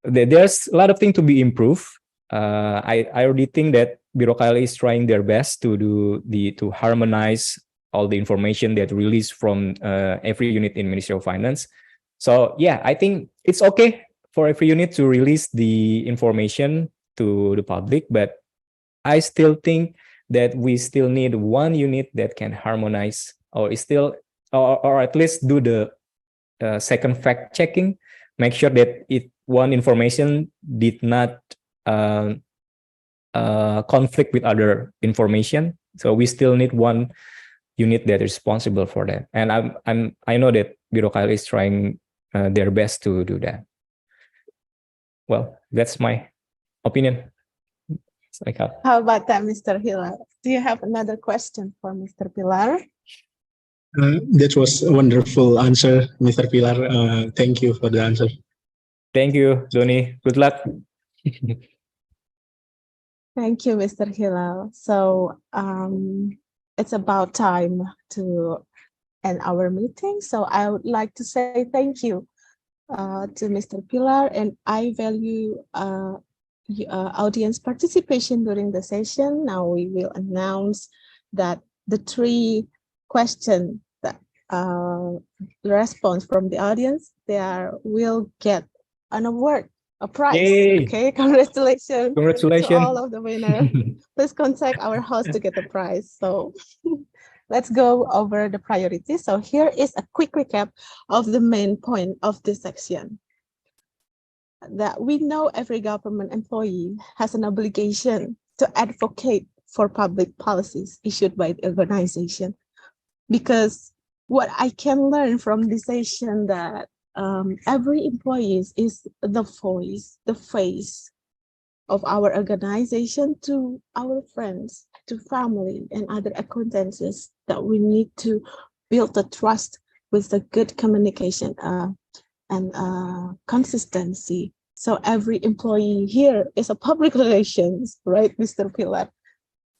there's a lot of things to be improved. I already think that Biro KLI is trying their best to harmonize all the information that released from every unit in Ministry of Finance. So yeah, I think it's okay for every unit to release the information to the public, but I still think that we still need one unit that can harmonize or at least do the second fact checking, make sure that one information did not conflict with other information. So we still need one unit that is responsible for that. And I know that Biro KLI is trying their best to do that. Well, that's my opinion. How about that, Mr. Pilar? Do you have another question for Mr. Pilar? That was a wonderful answer, Mr. Pilar. Thank you for the answer. Thank you, Doni. Good luck. Thank you, Mr. Hilal. So it's about time to end our meeting. So I would like to say thank you to Mr. Pilar, and I value audience participation during the session. Now we will announce that the 3 questions that response from the audience, will get an award, a prize. Yay. Okay, congratulations. Congratulations To all of the winners. Please contact our host to get the prize. So let's go over the priorities. So here is a quick recap of the main point of this section. That we know every government employee has an obligation to advocate for public policies issued by the organization. Because what I can learn from this session that every employee is the voice, the face of our organization to our friends, to family and other acquaintances, that we need to build the trust with the good communication and consistency. So every employee here is a public relations, right, Mr. Pilar?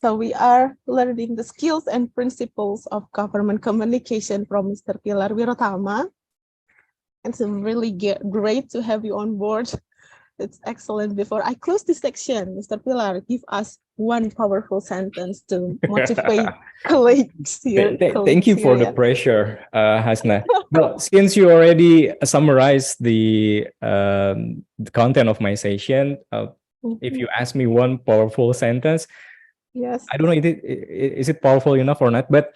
So we are learning the skills and principles of government communication from Mr. Pilar Wirotama. It's really great to have you on board. It's excellent. Before I close this section, Mr. Pilar, give us one powerful sentence to motivate colleagues here. Thank you for the pressure, Hasna. Well, since you already summarized the content of my session, if you ask me one powerful sentence, yes, I don't know is it powerful enough or not, but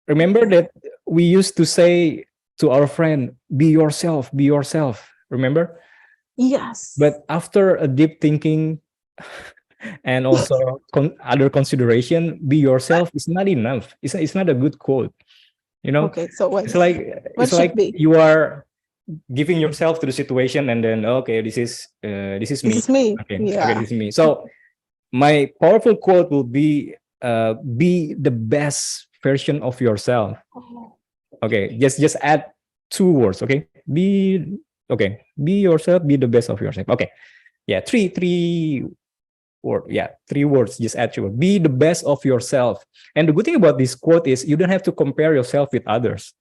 remember that we used to say to our friend, be yourself, remember? Yes. But after a deep thinking and also other consideration, be yourself is not enough. It's not a good quote, you know. Okay, so it's like you are giving yourself to the situation and then okay, this is me. This is me. Okay, Yeah. okay, this is me. So my powerful quote will be the best version of yourself. Okay, just add 2 words. Okay, be yourself, be the best of yourself. Okay, yeah, three words, just add 2 words. Be the best of yourself. And the good thing about this quote is you don't have to compare yourself with others.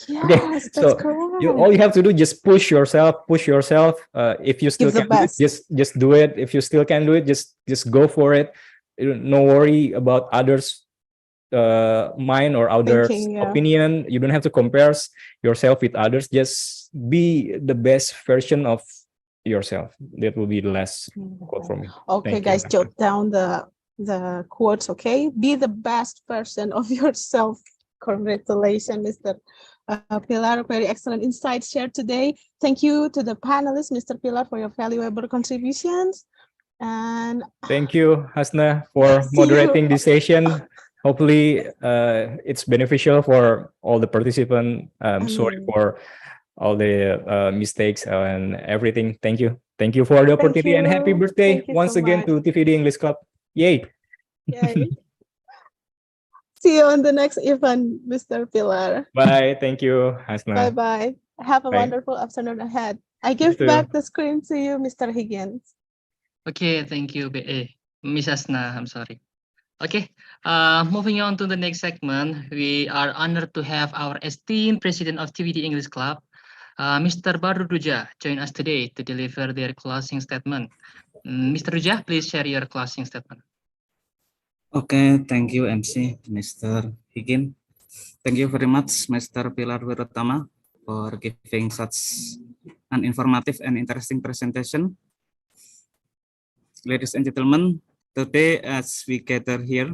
Yes, that's correct. All you have to do, just push yourself. If you still can do it, just do it. If you still can do it, just go for it. No worry about others mind or others opinion. You don't have to compare yourself with others. Just be the best version of yourself. That will be the last quote from me. Okay, guys, jot down the quotes. Okay, be the best version of yourself. Congratulations, Mr. Pilar. Very excellent insights shared today. Thank you to the panelists, Mr. Pilar, for your valuable contributions. And thank you, Hasna, for moderating this session. Hopefully, it's beneficial for all the participants. Sorry for all the mistakes and everything. Thank you. Thank you for the opportunity and happy birthday once again to TVD English Club. Yay. Yay. See you on the next event, Mr. Pilar. Bye. Thank you, Hasna. Bye-bye. Have a Bye. wonderful afternoon ahead. I give too. back the screen to you, Mr. Higgins. Okay, thank you, Miss Asna. I'm sorry. Okay, moving on to the next segment, we are honored to have our esteemed president of TVD English Club, Mr. Baru Ruja, join us today to deliver their closing statement. Mr. Ruja, please share your closing statement. Okay, thank you, MC, Mr. Higgin. Thank you very much, Mr. Pilar Wirotama, for giving such an informative and interesting presentation. Ladies and gentlemen, today as we gather here,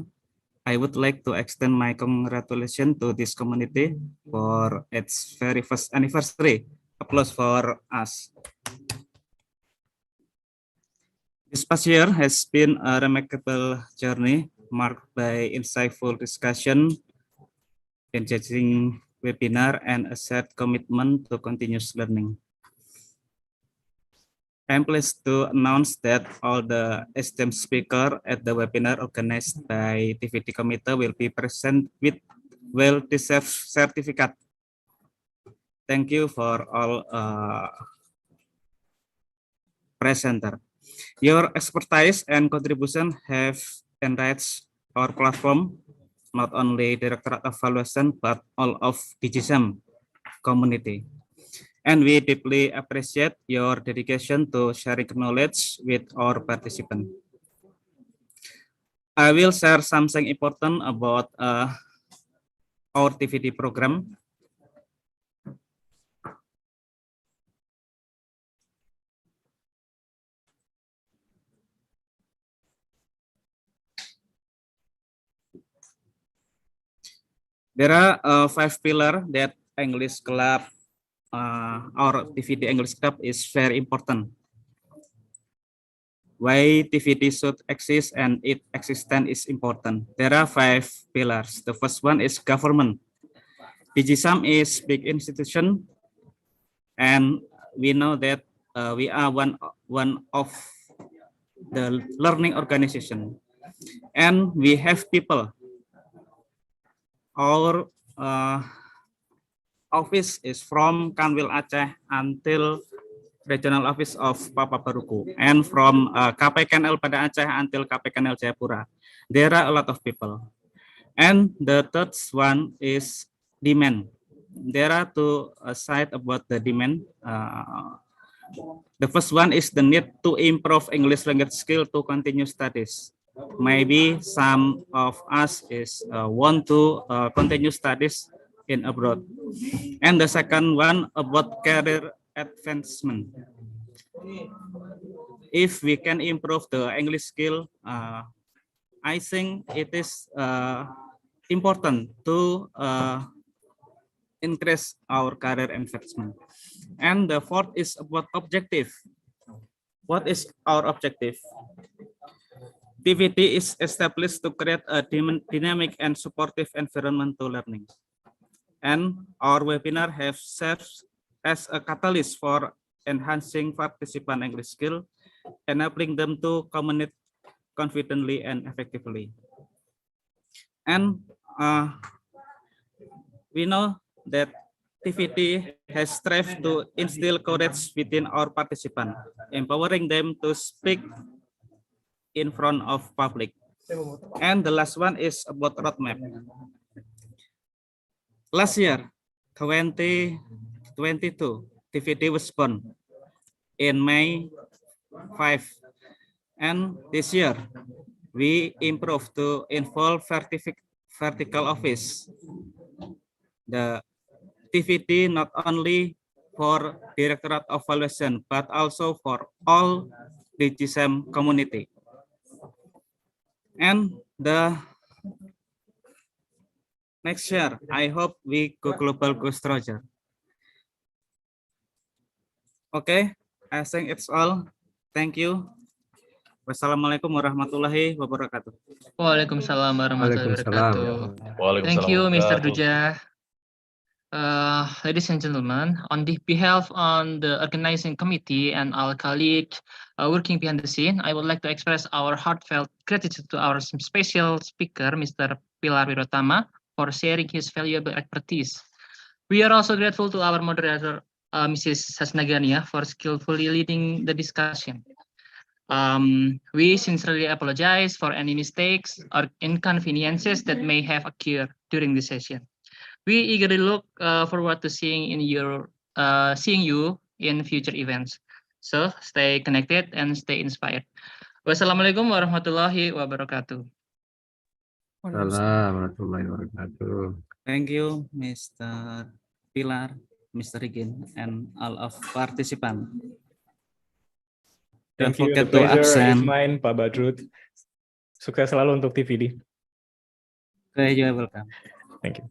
I would like to extend my congratulations to this community for its very first anniversary. Applause for us. This past year has been a remarkable journey marked by insightful discussion, engaging webinar, and a shared commitment to continuous learning. I'm pleased to announce that all the esteemed speakers at the webinar organized by TVD Committee will be present with well-deserved certificate. Thank you for all presenter. Your expertise and contribution have enriched our platform, not only Directorate of Evaluation, but all of DigiSam community. And we deeply appreciate your dedication to sharing knowledge with our participants. I will share something important about our TVD program. There are 5 pillars that English Club, our TVD English Club is very important. Why TVD should exist and its existence is important. There are 5 pillars. The first one is government. DigiSam is big institution, and we know that we are one of the learning organization, and we have people. Our office is from Kanwil Aceh until regional office of Papa Baruku, and from KPKNL pada Aceh until KPKNL Jayapura. There are a lot of people. And the third one is demand. There are 2 sides about the demand. The first one is the need to improve English language skill to continue studies. Maybe some of us want to continue studies in abroad. And the second one about career advancement. If we can improve the English skill, I think it is important to increase our career advancement. And the fourth is about objective. What is our objective? TVD is established to create a dynamic and supportive environment to learning. And our webinar have served as a catalyst for enhancing participant English skill, enabling them to communicate confidently and effectively. And we know that TVD has strived to instill courage within our participants, empowering them to speak in front of public. And the last one is about roadmap. Last year, 2022, TVD was born in May 5. And this year, we improved to involve vertical office. The TVD not only for Directorate of Evaluation, but also for all DigiSam community. And the next year, I hope we go global, go stronger. Okay, I think it's all. Thank you. Wassalamualaikum warahmatullahi wabarakatuh. Waalaikumsalam warahmatullahi wabarakatuh. Thank Waalaikumsalam you, Mr. warahmatullahi Duja. Ladies and gentlemen, on the behalf on the organizing committee and our colleagues working behind the scene, I would like to express our heartfelt gratitude to our special speaker, Mr. Pilar Wirotama, for sharing his valuable expertise. We are also grateful to our moderator, Mrs. Hasnagania, for skillfully leading the discussion. We sincerely apologize for any mistakes or inconveniences that may have occurred during this session. We eagerly look forward to seeing you in future events. So stay connected and stay inspired. Wassalamualaikum warahmatullahi wabarakatuh. Warahmatullahi wabarakatuh. Thank you, Mr. Pilar, Mr. Regin, and all of participants. Don't Thank you. forget The to pleasure is absent. mine, Pak Badrut. Sukses selalu untuk TVD. Okay, you're welcome. Thank you.